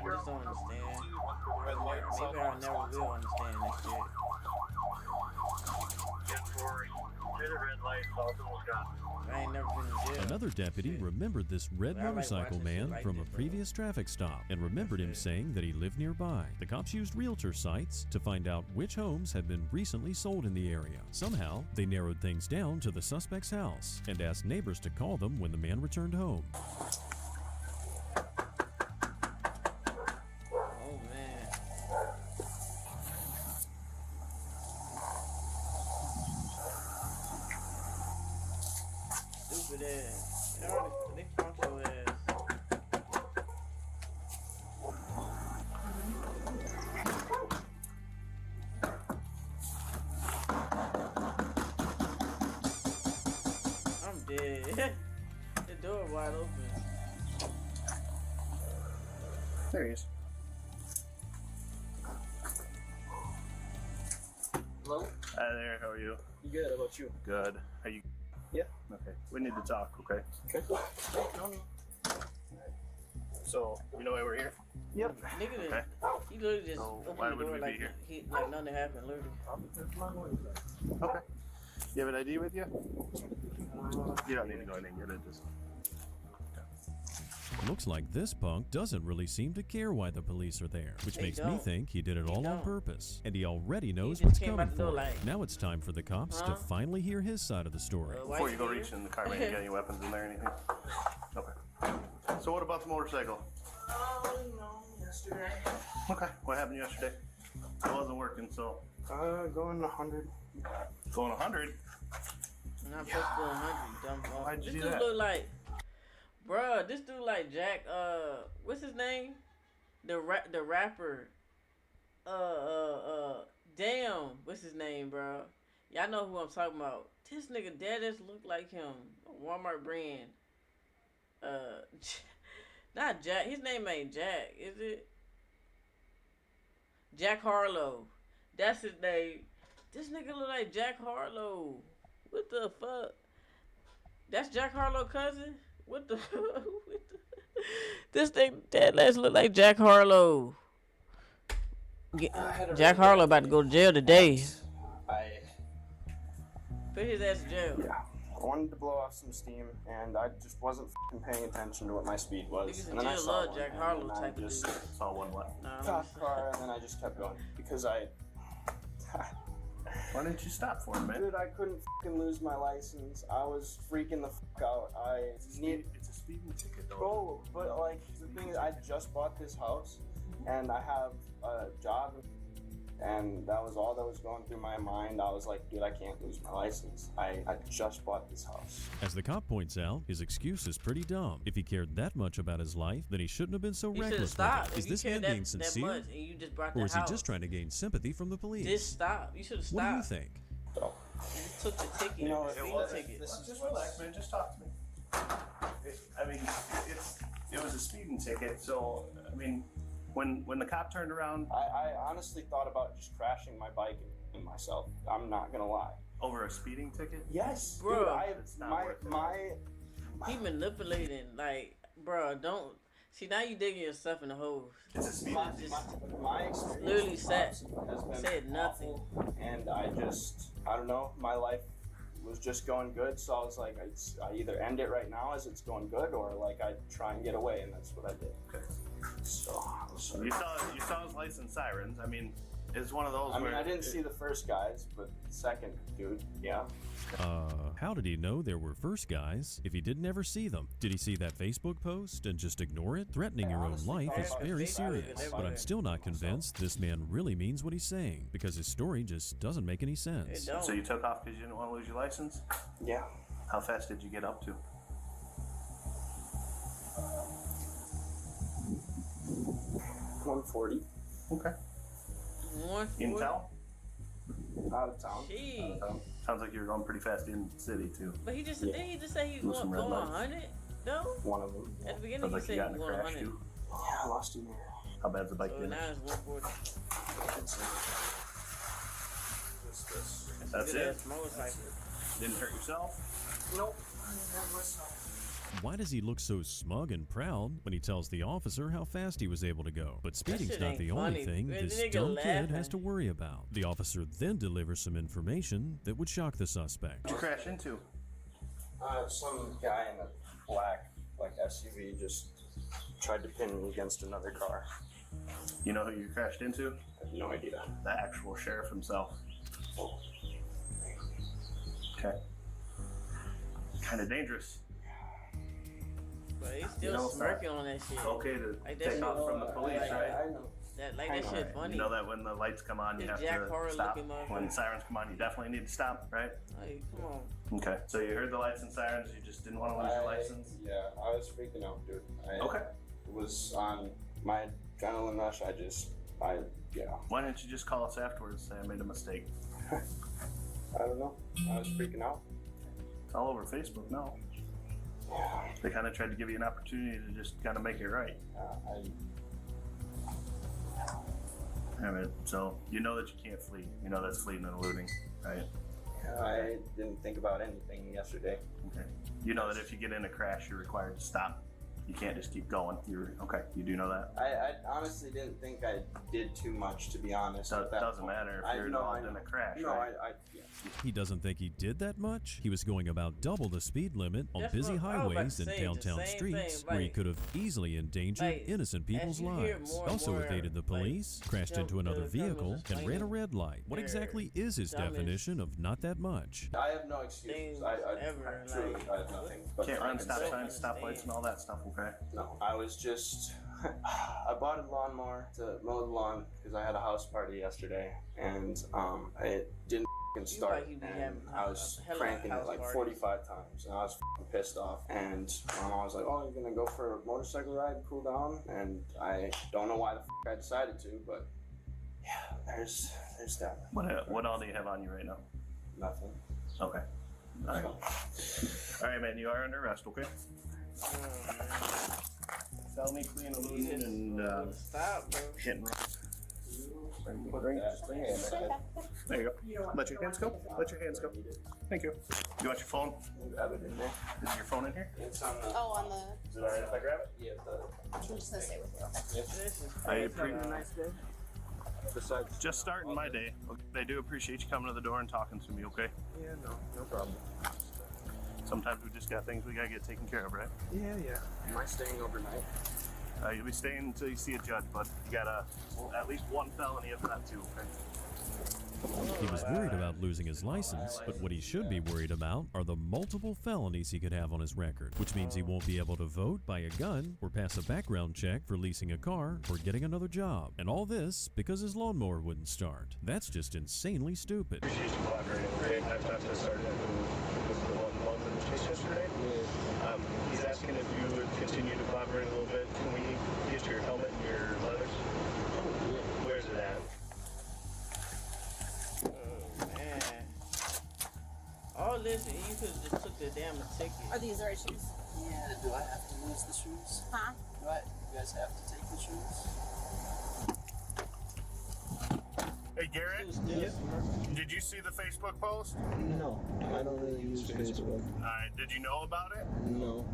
just don't understand. Red light, Maybe I never will understand this shit. 10-4, to the red light, Salton, Wisconsin. I ain't never been to jail. Another deputy remembered this red I like motorcycle watching man shit like from a this, bro. previous traffic stop and remembered him saying that he lived nearby. The cops used realtor sites to find out which homes had been recently sold in the area. Somehow, they narrowed things down to the suspect's house and asked neighbors to call them when the man returned home. Oh man. Stupid ass. They fucked your ass. I'm dead. The door wide open. There he is. Hello? Hi there, how are you? You good? How about you? Good. Are you? Yeah. Okay. We need to talk, okay? Okay. So, you know why we're here? Yep. Nigga, Okay. he literally just So, opened why the would door we be like here? like nothing happened, literally. Okay. You have an ID with you? You don't need to go in and get it. Just... Looks like this punk doesn't really seem to care why the police are there, which They makes me don't. think he did it They all on don't. purpose, and he already knows just what's came coming out the door for him. like, Now it's time for the cops huh? to finally hear his side of the story. Why Before you go here? reach in the car, man, you got any weapons in there or anything? Okay. So what about the motorcycle? Yesterday. Okay. What happened yesterday? It wasn't working, so... Going 100. Going 100? Not supposed to go 100, dumb fuck. Why'd you This do dude that? look like, bruh, this dude like Jack, what's his name? The rapper. Damn, what's his name, bro? Y'all know who I'm talking about. This nigga dead ass look like him. Walmart brand. Not Jack. His name ain't Jack, is it? Jack Harlow. That's his name. This nigga look like Jack Harlow. What the fuck? That's Jack Harlow cousin? What the fuck? This thing dead ass look like Jack Harlow. Jack Harlow about to go to jail today. Put his ass in jail. Yeah. I wanted to blow off some steam, and I just wasn't paying attention to what my speed was. Niggas in And then I jail saw love one, Jack and Harlow then I type of just dude. Saw one what? cop car, and then I just kept going because I Why didn't you stop for him, man? Dude, I couldn't fucking lose my license. I was freaking the fuck out. It's a speeding ticket, though. Bro, but like the thing is, I just bought this house, and I have a job, and that was all that was going through my mind. I was like, dude, I can't lose my license. I just bought this house. As the cop points out, his excuse is pretty dumb. If he cared that much about his life, then he shouldn't have been so reckless with it. Is this man being sincere? That much and you just brought or the is he house. just trying to gain sympathy from the police? Just stop. You should have stopped. What do you think? You just took the ticket. You know, the ticket. Just relax, man. Just talk to me. I mean, it was a speeding ticket, so I mean, when the cop turned around, I honestly thought about just crashing my bike and myself. I'm not gonna lie. over a speeding ticket? Yes, Bro. Dude, He manipulating, like, bro, don't. See, now you digging yourself in the hole. It's a speed. My experience literally with said, cops has been said nothing. awful, and I don't know, my life was just going good, so I was like, I either end it right now as it's going good, or like I try and get away, and that's what I did. Okay. So you saw his license sirens. I mean, it's one of those. I mean, I didn't see the first guys, but the second dude, yeah. How did he know there were first guys if he didn't ever see them? Did he see that Facebook post and just ignore it? Threatening your own life is very serious, but I'm still not convinced this man really means what he's saying, because his story just doesn't make any sense. So you took off because you didn't want to lose your license? Yeah. How fast did you get up to? 140. Okay. 140. In town? Out of town. Gee. Sounds like you were going pretty fast in the city too. But he just didn't he just say he Lose was some going red lights. 100? No? One of them. At the beginning Sounds he like said you he got was in a going crash 100. too. Yeah, I lost him there. How bad's the bike So damage? now it's 140. That's Good it? ass motorcycle. Didn't hurt yourself? Nope. Why does he look so smug and proud when he tells the officer how fast he was able to go? But speeding's shit not ain't the funny. only thing Man, this the nigga dumb kid laughing. has to worry about. The officer then delivers some information that would shock the suspect. What'd you crash into? Some guy in a black SUV just tried to pin me against another car. You know who you crashed into? I have no idea. The actual sheriff himself. Okay. Kind of dangerous. But he's still smirking on that shit. Okay to Like, that take off from the police, like, right? I know. That shit funny. You know that when the lights come on, you The have Jack to Horror stop. looking motherfucker. When sirens come on, you definitely need to stop, right? Like, come on. Okay. So you heard the lights and sirens, you just didn't want to lose your license? Yeah, I was freaking out, dude. Okay. It was on my adrenaline rush. Yeah. Why didn't you just call us afterwards and say I made a mistake? I don't know. I was freaking out. It's all over Facebook now. Yeah. They kind of tried to give you an opportunity to just kind of make it right. All right, so you know that you can't flee. You know that's fleeing and eluding, right? I didn't think about anything yesterday. Okay. You know that if you get in a crash, you're required to stop. You can't just keep going. You do know that? I honestly didn't think I did too much, to be honest. So it doesn't matter if you're involved in a crash, right? Yeah. He doesn't think he did that much? He was going about double the speed limit on That's busy what I was about highways to and say, the downtown same streets thing, where he like- could have easily endangered like, innocent people's as you hear lives. more and Also more, evaded the police, crashed the- into another the criminals vehicle, and ran a explaining red light. What their exactly is his dumbest definition of not that much? I have no excuses. I truly, I have nothing. But Can't run stop say- signs, stoplights, and all that stuff, okay? No, I was just. I bought a lawnmower to mow the lawn because I had a house party yesterday, and it didn't start, like you be and having I was hella cranking it house like parties. 45 times, and I was pissed off. And I was like, "Oh, you're gonna go for a motorcycle ride, cool down?" And I don't know why the I decided to, but yeah, there's that. What all do you have on you right now? Nothing. Okay. All right. All right, man. You are under arrest, okay? Felony, fleeing, eluding, and Stop, bro. hit and run. There you go. Let your hands go. Let your hands go. Thank you. You want your phone? Is your phone in here? It's on the. Oh, on the. Is it alright if I grab it? Yeah, I'm just gonna stay with you. I appreciate a nice day. Besides, just starting my day. I do appreciate you coming to the door and talking to me, okay? yeah, no problem. Sometimes we just got things we gotta get taken care of, right? Yeah. Am I staying overnight? You'll be staying until you see a judge, but you got at least one felony, if not two, okay? He was worried about losing his license, but what he should be worried about are the multiple felonies he could have on his record, which means he won't be able to vote, buy a gun, or pass a background check for leasing a car or getting another job. And all this because his lawnmower wouldn't start. That's just insanely stupid. Appreciate you collaborating. Okay, I've talked to the sergeant who was the one that was chased yesterday. He's asking if you would continue to collaborate a little bit. Can we get your helmet and your leathers? Where's it at? Man. All this, and you could have just took the damn ticket. Are these the right shoes? Yeah, do I have to use the shoes? Huh? Do you guys have to take the shoes? Hey, Garrett? Did you see the Facebook post? No, I don't really use Facebook. Alright, did you know about it? No.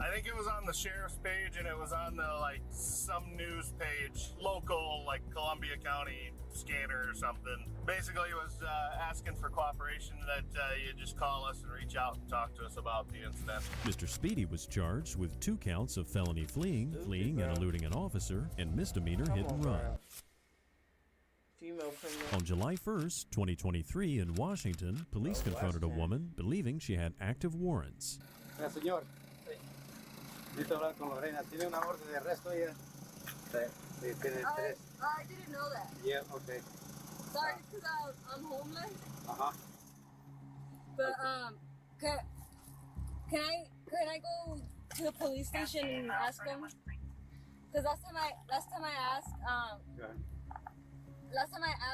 I think it was on the sheriff's page and it was on the, some news page, local, Columbia County scanner or something. Basically, it was asking for cooperation that you just call us and reach out and talk to us about the incident. Mr. Speedy was charged with 2 counts of felony fleeing and eluding an officer, and misdemeanor hit and run. Female criminal. On July 1st, 2023, in Washington, police confronted a woman believing she had active warrants. Señor, necesito hablar con Lorena. ¿Tiene una orden de arresto ella? Sí, tiene 3. I didn't know that. Yeah, okay. Sorry, because I'm homeless. Uh-huh. But can I go to the police station and ask them? Because last time I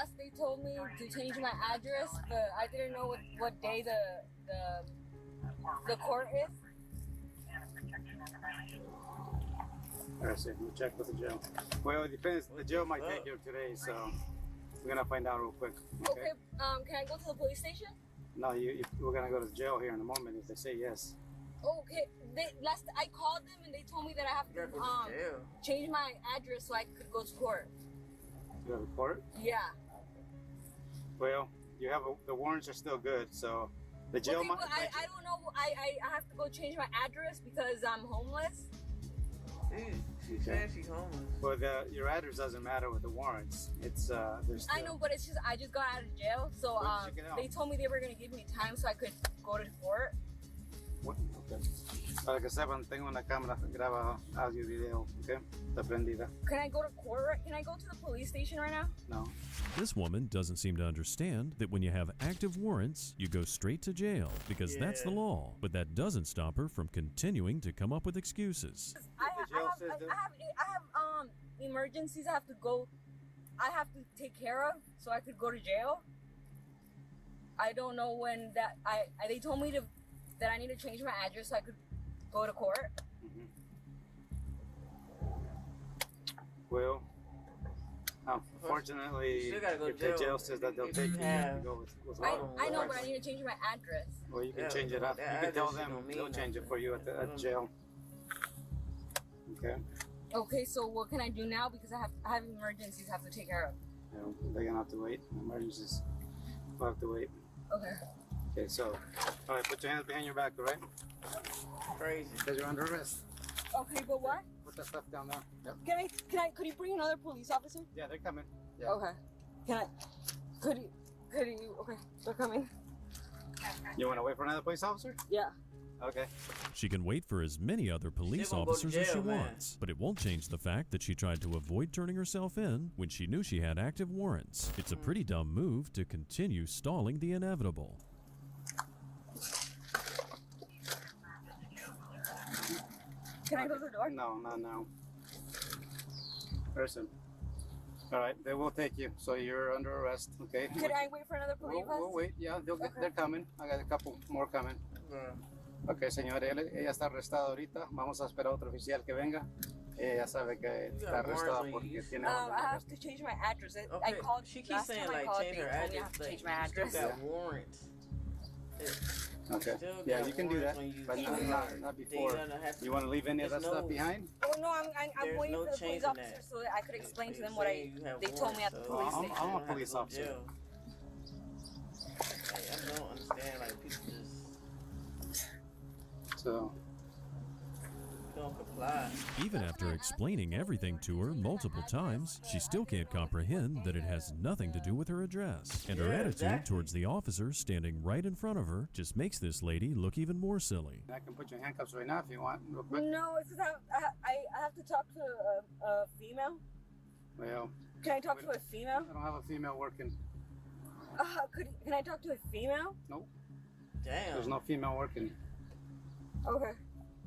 asked, they told me to change my address, but I didn't know what day the court is. Let's see, we'll check with the jail. Well, it depends. The jail might take you today, so we're gonna find out real quick. Okay. Can I go to the police station? No, we're gonna go to the jail here in a moment if they say yes. Okay. I called them and they told me that I have to change my address so I could go to court. You have a court? Yeah. Well, you have the warrants are still good, so the jail okay, might. But I don't know. I have to go change my address because I'm homeless. She said she's homeless. Well, your address doesn't matter with the warrants. It's there's. I know, but it's just I just got out of jail, so they told me they were gonna give me time so I could go to court. Okay. Para que sepan, tengo una cámara que graba audio y video, okay? Está prendida. Can I go to court? Can I go to the police station right now? No. This woman doesn't seem to understand that when you have active warrants, you go straight to jail because that's the law. But that doesn't stop her from continuing to come up with excuses. I have emergencies I have to take care of, so I could go to jail. I don't know when that they told me that I need to change my address so I could go to court. Mm-hmm. Well, unfortunately, if the jail says that they'll take you, you have to go with I know, but I need to change my address. Well, you can change it up. You can tell them they'll change it for you at the jail. Okay. Okay, so what can I do now? Because I have emergencies I have to take care of. Yeah, they're gonna have to wait. Emergencies. We'll have to wait. Okay. Okay, so, all right, put your hands behind your back, all right? Crazy. Because you're under arrest. Okay, but what? Put that stuff down there. Yep. Could you bring another police officer? Yeah, they're coming. Yeah. Okay. Could you, okay, they're coming. You want to wait for another police officer? Yeah. Okay. She can wait for as many other police officers as she wants, but it won't change the fact that she tried to avoid turning herself in when she knew she had active warrants. It's a pretty dumb move to continue stalling the inevitable. Can I go to the door? No, not now. Person. All right, they will take you, so you're under arrest, okay? Could I wait for another police officer? We'll wait, yeah, they're coming. I got a couple more coming. Ok, señor, ella está arrestada ahorita. Vamos a esperar a otro oficial que venga. Ella sabe que está arrestada porque tiene I have to change my address. I called. She keeps saying change her address. I have to change my address. Got warrants. Okay. Yeah, you can do that, but not before. You want to leave any of that stuff behind? Oh no, I'm waiting for the police officer so that I could explain to them what they told me at the police station. I'm a police officer. I don't understand, people just. So. Don't don't comply. Even after explaining everything to her multiple times, she still can't comprehend that it has nothing to do with her address. And her Yeah, attitude exactly. towards the officer standing right in front of her just makes this lady look even more silly. I can put you in handcuffs right now if you want, real quick. No, it's because I have to talk to a female. Well, Can I talk to a female? I don't have a female working. Can I talk to a female? Nope. Damn. There's no female working. Okay.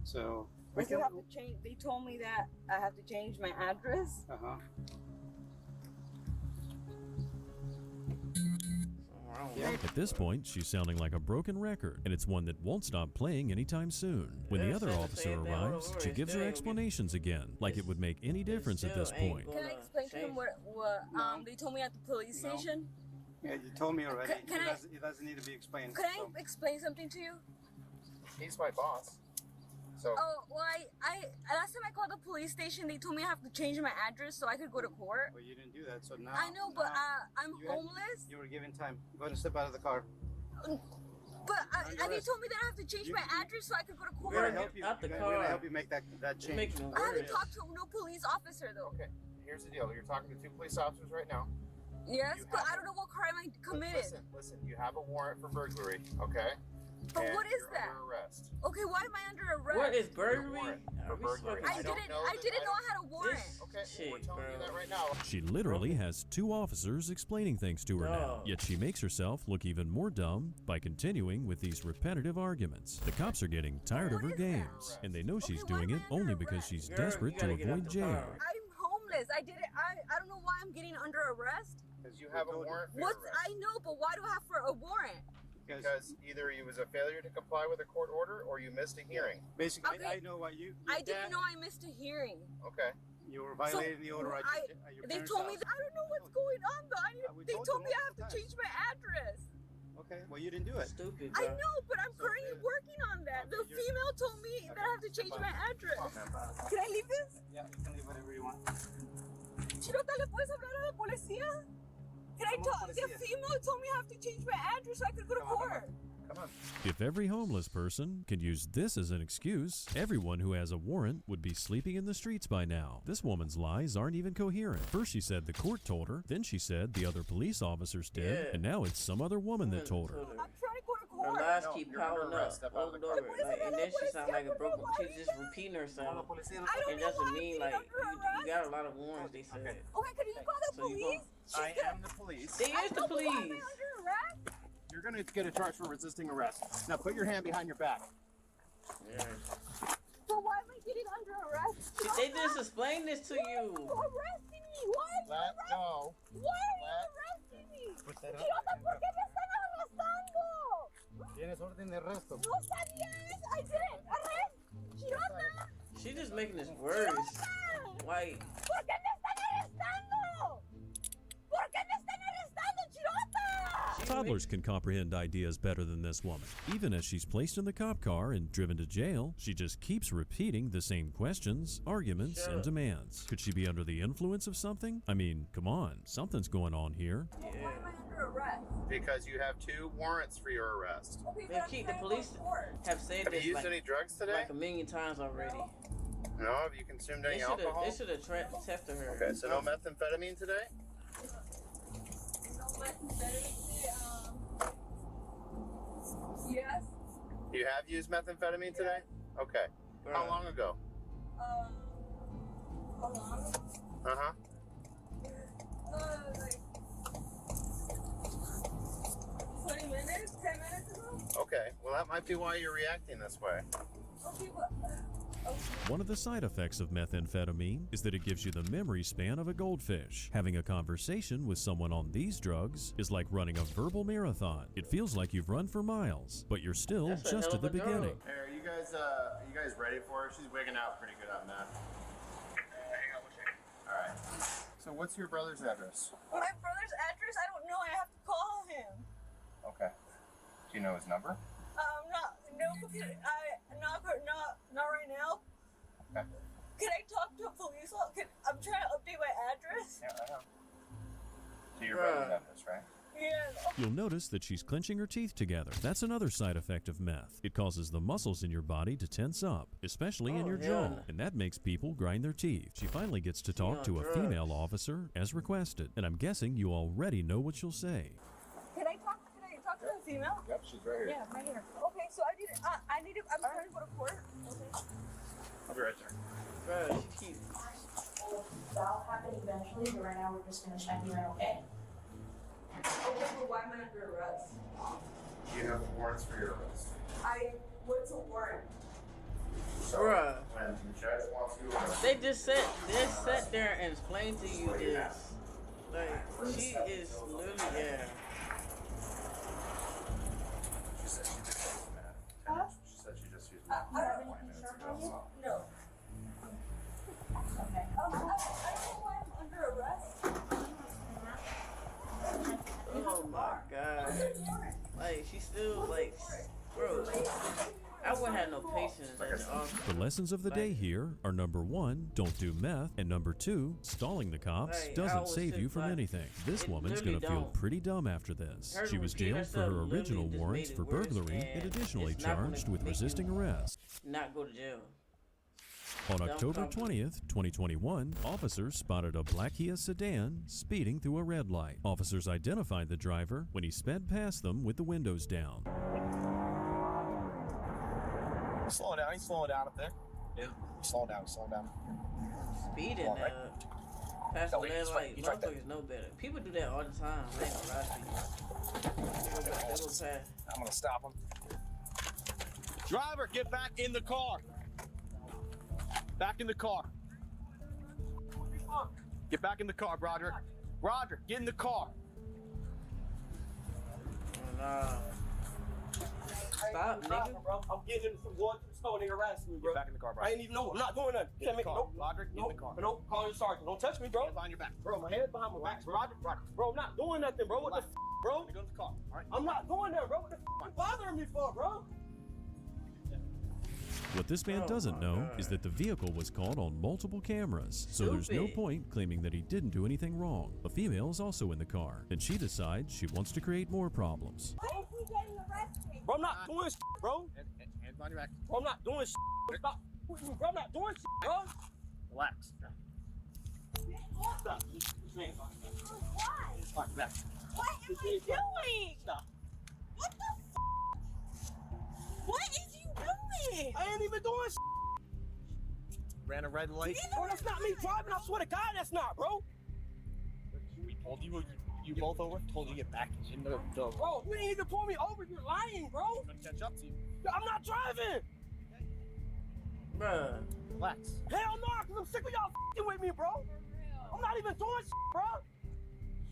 So I still have to change. They told me that I have to change my address. Uh-huh. At this point, she's sounding like a broken record, and it's one that won't stop playing anytime soon. When the other officer arrives, she gives her explanations again, like it would make any difference at this point. Can I explain to him what they told me at the police station? Yeah, you told me already. Can I- It doesn't need to be explained. Can I explain something to you? He's my boss. So Oh, well, I last time I called the police station, they told me I have to change my address so I could go to court. Well, you didn't do that, so now. I know, but I'm you had- homeless. You were given time. Go ahead and step out of the car. But they told me that I have to change my address so I could go to court. We're gonna help you. We're gonna help you make that change. I haven't talked to no police officer though. Okay, here's the deal. You're talking to two police officers right now. Yes, You but have I don't know what crime I committed. Listen. You have a warrant for burglary, okay? But And what is you're that? Under arrest. Okay, why am I under arrest? What is burglary? For burglary. I didn't know I had a warrant. Okay, we're telling you that right now. She literally has two officers explaining things to her now, yet she makes herself look even more dumb by continuing with these repetitive arguments. The cops are getting tired of her games, and they know she's doing it only because she's desperate to avoid jail. I'm homeless. I didn't. I don't know why I'm getting under arrest. Because you have a warrant for What's your arrest. I know, but why do I have for a warrant? Because either it was a failure to comply with a court order or you missed a hearing. Basically, Okay. I know what you. I didn't know I missed a hearing. Okay. You were violating the order at your They parents' told me house. that I don't know what's going on though. They told me I have to change my address. Okay, well you didn't do it. Stupid. I know, but I'm currently working on that. The female told me that I have to change my address. Can I leave this? Yeah, you can leave whatever you want. Chirota, ¿le puedes hablar a la policía? Can I talk? The female told me I have to change my address so I could go to court. Come on. If every homeless person could use this as an excuse, everyone who has a warrant would be sleeping in the streets by now. This woman's lies aren't even coherent. First she said the court told her, then she said the other police officers did, and now it's some other woman that told her. I'm trying to go to Her court. lies keep piling up over and over. Like, and then she sounds like a broken. She's just repeating herself. And doesn't mean like you got a lot of warrants. They said. Okay, can you call the police? I am the police. They is the Why am police. I under arrest? You're going to get a charge for resisting arrest. Now put your hand behind your back. So why am I getting under arrest? They just explained this to you. You're arresting me. Why are you Let arresting go. Why are you arresting me? Put that up. Chirota, ¿por qué me están arrestando? Tienes orden de arresto. No sabías. I didn't arrest. Chirota. She's just making this worse. Like, ¿Por qué me están arrestando? ¿Por qué me están arrestando, Chirota? Toddlers can comprehend ideas better than this woman. Even as she's placed in the cop car and driven to jail, she just keeps repeating the same questions, arguments, and demands. Could she be under the influence of something? I mean, come on, something's going on here. Why am I under arrest? Because you have 2 warrants for your arrest. Okay, they keep the police have said Have you this used like, any drugs today? like a million times already. No? Have you consumed any They alcohol? should have tested her. Okay, so no methamphetamine today? No methamphetamine. Yes. You have used methamphetamine today? Okay. How long ago? How long? Uh-huh. Like 20 minutes, 10 minutes ago. Okay. Well, that might be why you're reacting this way. Okay, but One of the side effects of methamphetamine is that it gives you the memory span of a goldfish. Having a conversation with someone on these drugs is like running a verbal marathon. It feels like you've run for miles, but you're still That's a just hell at the of a beginning. Hey, are you guys ready for her? She's wigging out pretty good on meth. Hang on one second. All right. So what's your brother's address? my brother's address, I don't know. I have to call him. Okay. Do you know his number? Not right now. Okay. Can I talk to a police officer? I'm trying to update my address. Yeah, I know. To your brother's address, right? You'll notice that she's clenching her teeth together. That's another side effect of meth. It causes the muscles in your body to tense up, especially in your jaw, and that makes people grind their teeth. She finally gets to talk to a female officer as requested, and I'm guessing you already know what she'll say. Can I talk to the female? Yep, she's right here. Yeah, right here. Okay, so I'm trying to go to court. Okay. I'll be right there. Bro, she cute. That'll happen eventually, but right now we're just gonna check you in, okay? Okay, but why am I under arrest? You have warrants for your arrest. What's a warrant? So, Bruh. when the judge wants you arrested, They just sat there and explained to you this. Like, she is literally, yeah. she said she just used math. She said she just used math. I don't have any concern from you? No. Okay. I don't know why I'm under arrest. Oh my god. Like, she still, like, bro, I wouldn't have no patience at all. The lessons of the day here are number 1, don't do meth, and number 2, stalling the cops Hey, I doesn't always save said, you from like, anything. This it woman's literally gonna feel don't. pretty dumb after this. Her She was repeating jailed for herself her literally original just warrants made for it worse, burglary and and additionally it's not gonna charged with make resisting you arrest. Not go to jail. On Dumb October company. 20th, 2021, officers spotted a black Kia sedan speeding through a red light. Officers identified the driver when he sped past them with the windows down. He's slowing down. He's slowing down up there. Yeah. He's slowing down. He's slowing down. Speeding, Right. past No, the wait, red he's right- light, he's right there. motherfuckers know better. People do that all the time. They ain't gonna lie to you. They go past. I'm gonna stop him. Driver, get back in the car. Back in the car. Get back in the car, Broderick. Roger, get in the car. Nah. Stop, nigga. Bro. I'm getting in some going to the store and they harassing me, bro. Get back in the car, bro. I ain't even know. I'm not doing nothing. Get in the car. Broderick, get in the car. No, call your sergeant. Don't touch me, bro. Hands on your back. Bro, my head's behind my back, bro. Bro, I'm not doing nothing, bro. What the f, bro? Go to the car. All right. I'm not doing that, bro. What the f you bothering me for, bro? What this man doesn't know is that the vehicle was caught on multiple cameras, so there's no point claiming that he didn't do anything wrong. A female is also in the car, and she decides she wants to create more problems. Why is he getting arrested? Bro, I'm not doing shit, bro. Hands on your back. Bro, I'm not doing shit. Stop pushing me, bro. I'm not doing shit, bro. Relax. Stop. Why? Stop. Back. What am I doing? Stop. What the f? What is you doing? I ain't even doing shit. Ran a red light. Bro, that's not me driving. I swear to God, that's not, bro. We told you both over. Told you to get back in the. Bro, you didn't even pull me over. You're lying, bro. I'm gonna catch up to you. I'm not driving. Bruh. Relax. Hell no, because I'm sick of y'all f***ing with me, bro. I'm not even doing shit, bro.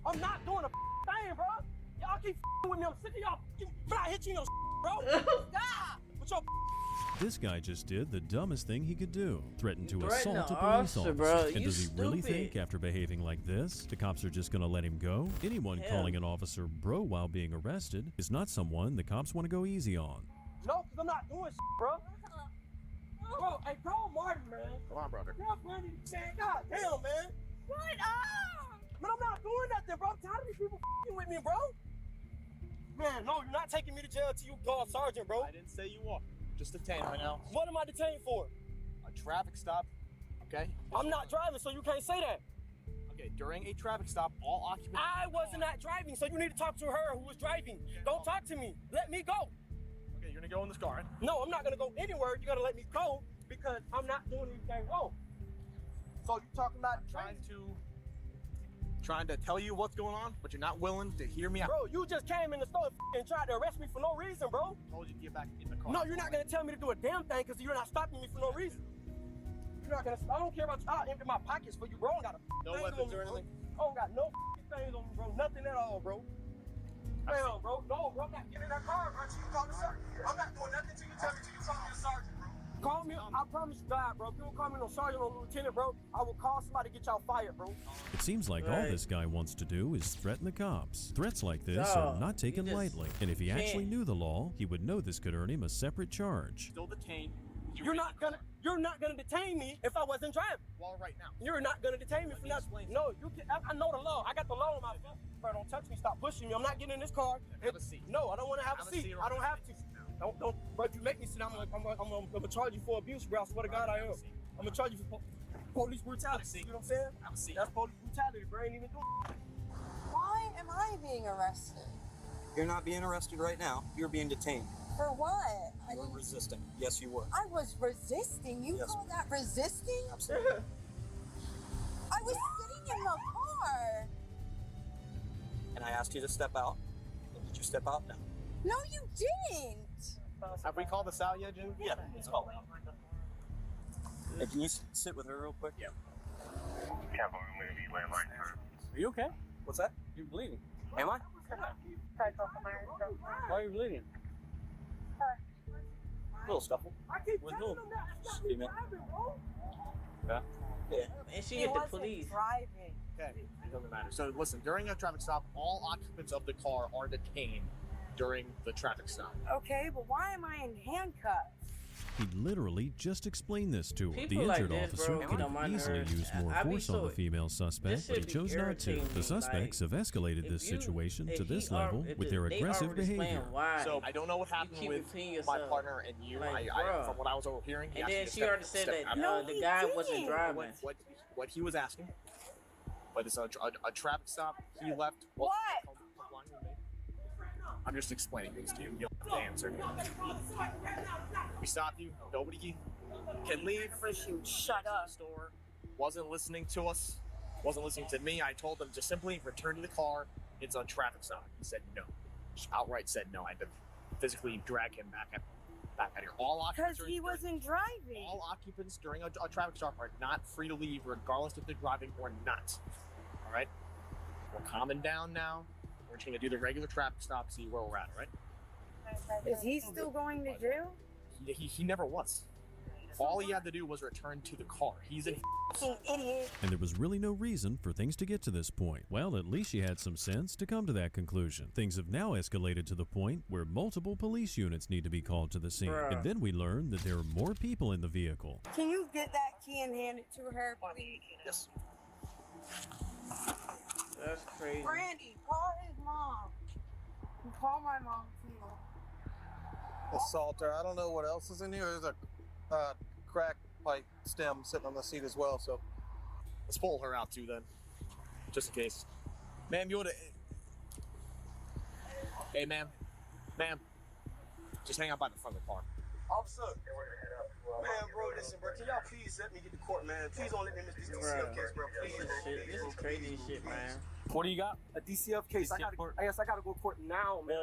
I'm not doing a thing, bro. Y'all keep f***ing with me. I'm sick of y'all f***ing. But I hit you in your bro. Stop. What's your This guy just did the dumbest thing he could do. Threatened to Threaten assault a an police officer, officer. bro. And You does he really stupid. think after behaving like this, the cops are just gonna let him go? Anyone Hell. calling an officer bro while being arrested is not someone the cops want to go easy on. No, because I'm not doing shit, bro. Bro, hey, call Martin, man. Come on, brother. God damn, man. Shut up! Man, I'm not doing nothing, bro. I'm tired of these people f***ing with me, bro. Man, no, you're not taking me to jail until you call a sergeant, bro. I didn't say you are. Just detained right now. What am I detained for? A traffic stop, okay? I'm not driving, so you can't say that. Okay, during a traffic stop, all occupants... I wasn't not driving, so you need to talk to her who was driving. Don't talk to me. Let me go. Okay, you're gonna go in this car, right? No, I'm not gonna go anywhere. You gotta let me go because I'm not doing anything wrong. So you're talking about trying to tell you what's going on, but you're not willing to hear me out. Bro, you just came in the store and tried to arrest me for no reason, bro. I told you to get back in the car. No, you're not gonna tell me to do a damn thing because you're not stopping me for no reason. You're not gonna. I don't care about you. I'll empty my pockets for you, bro. I don't got a No thing weapons on me, or bro. anything? I don't got no things on me, bro. Nothing at all, bro. Damn, bro. No, bro. I'm not getting in that car, bro. Till you call the sergeant. I'm not doing nothing till you tell me till you call me a sergeant, bro. Call me. I promise you, God, bro. If you don't call me no sergeant or lieutenant, bro, I will call somebody to get y'all fired, bro. It seems like all this guy wants to do is threaten the cops. Threats like this are not taken lightly, and if he actually knew the law, he would know this could earn him a separate charge. Still detained. You're not gonna. You're not gonna detain me if I wasn't driving. Well, right now. You're not gonna detain me for nothing. No, you can. I know the law. I got the law on my phone. Bro, don't touch me. Stop pushing me. I'm not getting in this car. Have a seat. No, I don't want to have a seat. I don't have to. Don't. Bro, if you make me sit, I'm gonna charge you for abuse, bro. I swear to God, I am. I'm gonna charge you for police brutality. You know what I'm saying? Have a seat. That's police brutality, bro. Ain't even doing. Why am I being arrested? You're not being arrested right now. You're being detained. For what? You were resisting. Yes, you were. I was resisting? You Yes. call that resisting? Absolutely. I was sitting in the car. And I asked you to step out. Did you step out? No. No, you didn't. Have we called this out yet, Jim? Yeah, it's called out. Hey, can you sit with her real quick? Yeah. Are you okay? What's that? You're bleeding. Am I? Why are you bleeding? A little scuffle. With who? Female. Yeah. Yeah. And she hit the police. Driving. Okay, it doesn't matter. So listen, during a traffic stop, all occupants of the car are detained during the traffic stop. Okay, but why am I in handcuffs? He literally just explained this to her. People The like injured this, officer bro, could get on my have easily nerves. used more I be force on so- the female suspect, but he should be chose not to. irritating me, The suspects have escalated this situation to this level with their aggressive behavior. So I don't know what happened with my partner and you. Like, I bruh. from what I was overhearing, he And asked me then to she step- already said step that out. the guy wasn't driving. What he was asking, but it's a traffic stop. He left. What? I'm just explaining things to you. You don't have to answer. We stopped you. Nobody can leave. Shut up. Store wasn't listening to us. Wasn't listening to me. I told them to simply return to the car. It's a traffic stop. He said no. Just outright said no. I had to physically drag him back out here. All occupants. Because he wasn't driving. All occupants during a traffic stop are not free to leave, regardless if they're driving or not. All right. We're calming down now. We're just gonna do the regular traffic stop, see where we're at, all right? Is he still going to jail? He never was. All he had to do was return to the car. He's an idiot. And there was really no reason for things to get to this point. Well, at least she had some sense to come to that conclusion. Things have now escalated to the point where multiple police units need to be called to the scene. Bruh. And then we learn that there are more people in the vehicle. Can you get that key and hand it to her, please? Yes. That's crazy. Brandy, call his mom. And call my mom, too. Assaulter. I don't know what else is in here. There's a crack pipe stem sitting on the seat as well. So let's pull her out too then, just in case. Ma'am, you wanna? Hey, ma'am, just hang out by the front of the car. Officer. Man, bro, listen, bro. Can y'all please let me get to court, man? Please don't let me miss this DCF case, bro. Please. This is crazy shit, man. What do you got? A DCF case. I guess I gotta go to court now, man.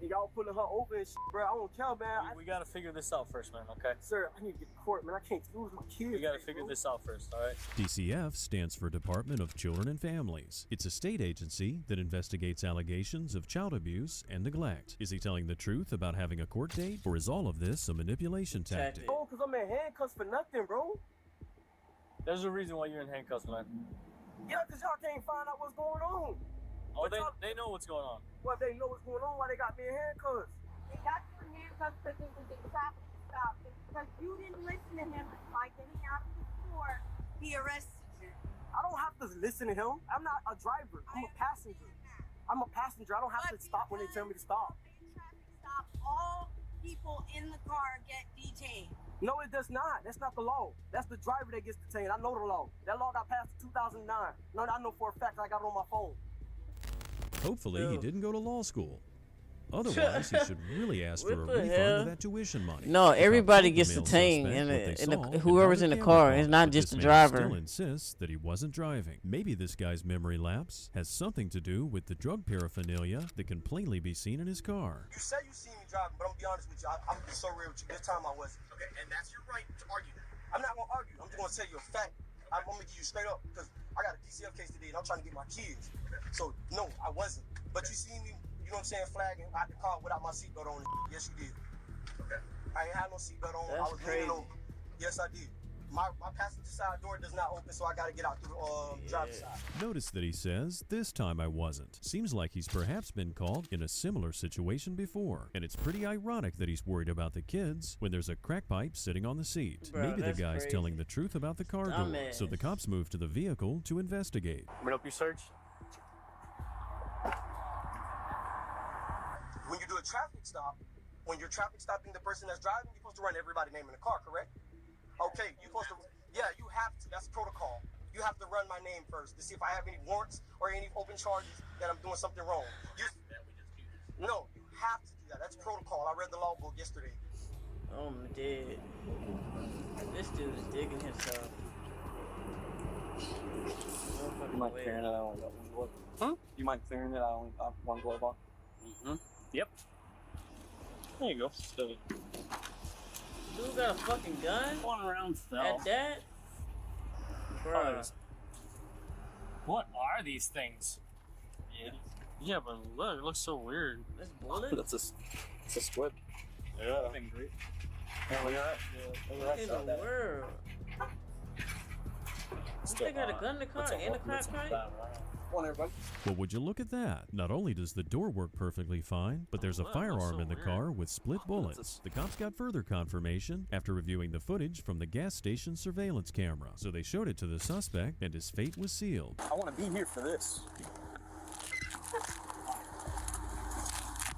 And y'all pulling her over and shit, bro. I don't care, man. We gotta figure this out first, man, okay? Sir, I need to get to court, man. I can't lose my kids. We gotta figure this out first, alright? DCF stands for Department of Children and Families. It's a state agency that investigates allegations of child abuse and neglect. Is he telling the truth about having a court date, or is all of this a manipulation tactic? Oh, because I'm in handcuffs for nothing, bro. There's a reason why you're in handcuffs, man. Yeah, because y'all can't find out what's going on. Oh, they know what's going on. Well, they know what's going on. Why they got me in handcuffs? They got you in handcuffs because it was a traffic stop. Because you didn't listen to him by getting out of the store, he arrested you. I don't have to listen to him. I'm not a driver. I'm a passenger. I'm a passenger. I don't have to stop when they tell me to stop. Stop. All people in the car get detained. No, it does not. That's not the law. That's the driver that gets detained. I know the law. That law got passed in 2009. No, I know for a fact. I got it on my phone. Hopefully he didn't go to law school. Otherwise, he should really ask for a What the refund hell? of that tuition money. No, Without everybody told gets the male detained, suspect and what they saw whoever's and in how the car. camera It's not caught. just This the man driver. Still insists that he wasn't driving. Maybe this guy's memory lapse has something to do with the drug paraphernalia that can plainly be seen in his car. You say you see me driving, but I'm gonna be honest with you. I'm gonna be so real with you. This time I wasn't. Okay, and that's your right to argue that. I'm not gonna argue. I'm just gonna tell you a fact. I'm gonna give you straight up because I got a DCF case today and I'm trying to get my kids. So no, I wasn't. But you see me, you know what I'm saying, flagging out the car without my seatbelt on. Yes, you did. Okay. I ain't had no seatbelt on. I That's was crazy. leaning over. Yes, I did. my passenger side door does not open, so I gotta get out through the driver's side. Notice that he says, "This time I wasn't." Seems like he's perhaps been caught in a similar situation before. And it's pretty ironic that he's worried about the kids when there's a crack pipe sitting on the seat. Bro, Maybe the that's guy's crazy. telling the truth about the car door. Dumbass. So the cops move to the vehicle to investigate. I'm gonna help you search. When you do a traffic stop, when you're traffic stopping the person that's driving, you're supposed to run everybody's name in the car, correct? Okay, you're supposed to, yeah, you have to. That's protocol. You have to run my name first to see if I have any warrants or any open charges that I'm doing something wrong. No, you have to do that. That's protocol. I read the law book yesterday. Oh, I'm dead. This dude is digging himself. You mind clearing it? I only got one glove. Huh? You mind clearing it? I only got one glove on. Yep. There you go. So, Dude got a fucking gun? One round fell. At that? Bruh. What are these things? Yeah, but look, it looks so weird. This bullet? It's a squib. Yeah. That's been great. Yeah, look at that. What in the world? They got a gun in the car and a crack pipe? Come on, everybody. Well, would you look at that? Not only does the door work perfectly fine, but there's a firearm in the car with split bullets. The cops got further confirmation after reviewing the footage from the gas station surveillance camera. So they showed it to the suspect, and his fate was sealed. I want to be here for this.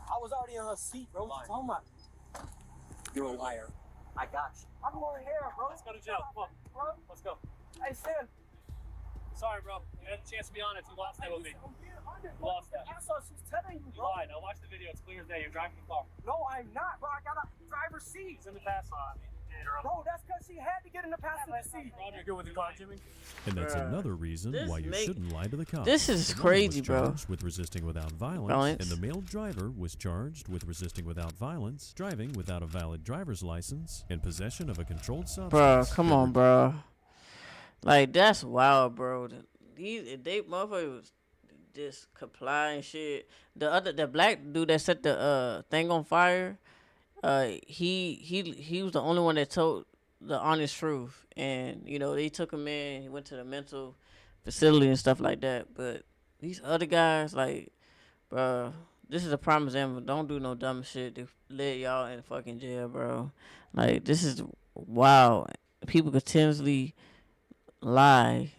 I was already in her seat, bro. What you talking about? You're a liar. I got you. I'm going here, bro. Let's go to jail. Come on. Bro. Let's go. Hey, Sam. Sorry, bro. You had a chance to be honest. You lost that with me. You lost that. That's what she's telling you, You bro. lied. Now watch the video. It's clear as day. You're driving the car. No, I'm not, bro. I got a driver's seat. It's in the passenger. Bro, that's because she had to get in the passenger seat. Roger, good with the car, Jimmy? And that's Bruh. another reason This why you make- shouldn't lie to the cops. This is The woman crazy, was bro. charged with resisting without violence, and the male driver was charged with resisting without violence, driving without a valid driver's license, and possession of a controlled substance. Bro, come on, bro. Like, that's wild, bro. They motherfuckers just comply and shit. The black dude that set the thing on fire, he was the only one that told the honest truth. And, you know, they took him in, he went to the mental facility and stuff like that. But these other guys, like, bro, this is a prime example. Don't do no dumb shit to let y'all in fucking jail, bro. Like, this is wild. People continuously lie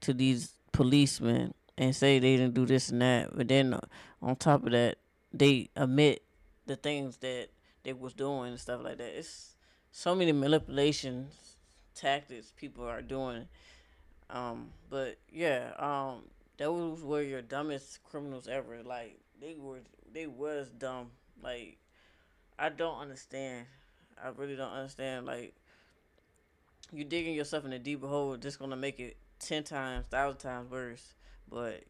to these policemen and say they didn't do this and that, but then on top of that, they admit the things that they was doing and stuff like that. It's so many manipulations tactics people are doing. But yeah, those were your dumbest criminals ever. Like, they was dumb. Like, I don't understand. I really don't understand. Like, you digging yourself in a deeper hole, just gonna make it 10 times, 1,000 times worse. But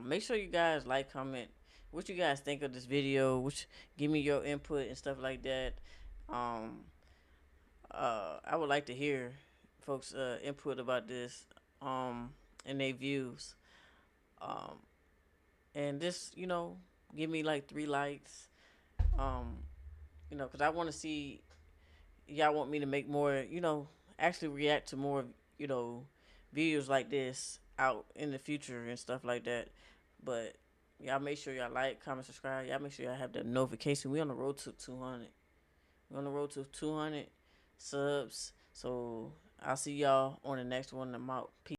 make sure you guys like, comment what you guys think of this video, give me your input and stuff like that. I would like to hear folks input about this and their views. And just, you know, give me like 3 likes. You know, because I want to see, y'all want me to make more, you know, actually react to more, you know, videos like this out in the future and stuff like that. But y'all make sure y'all like, comment, subscribe. Y'all make sure y'all have that notification. We on the road to 200. We're on the road to 200 subs. So I'll see y'all on the next one. I'm out. Peace.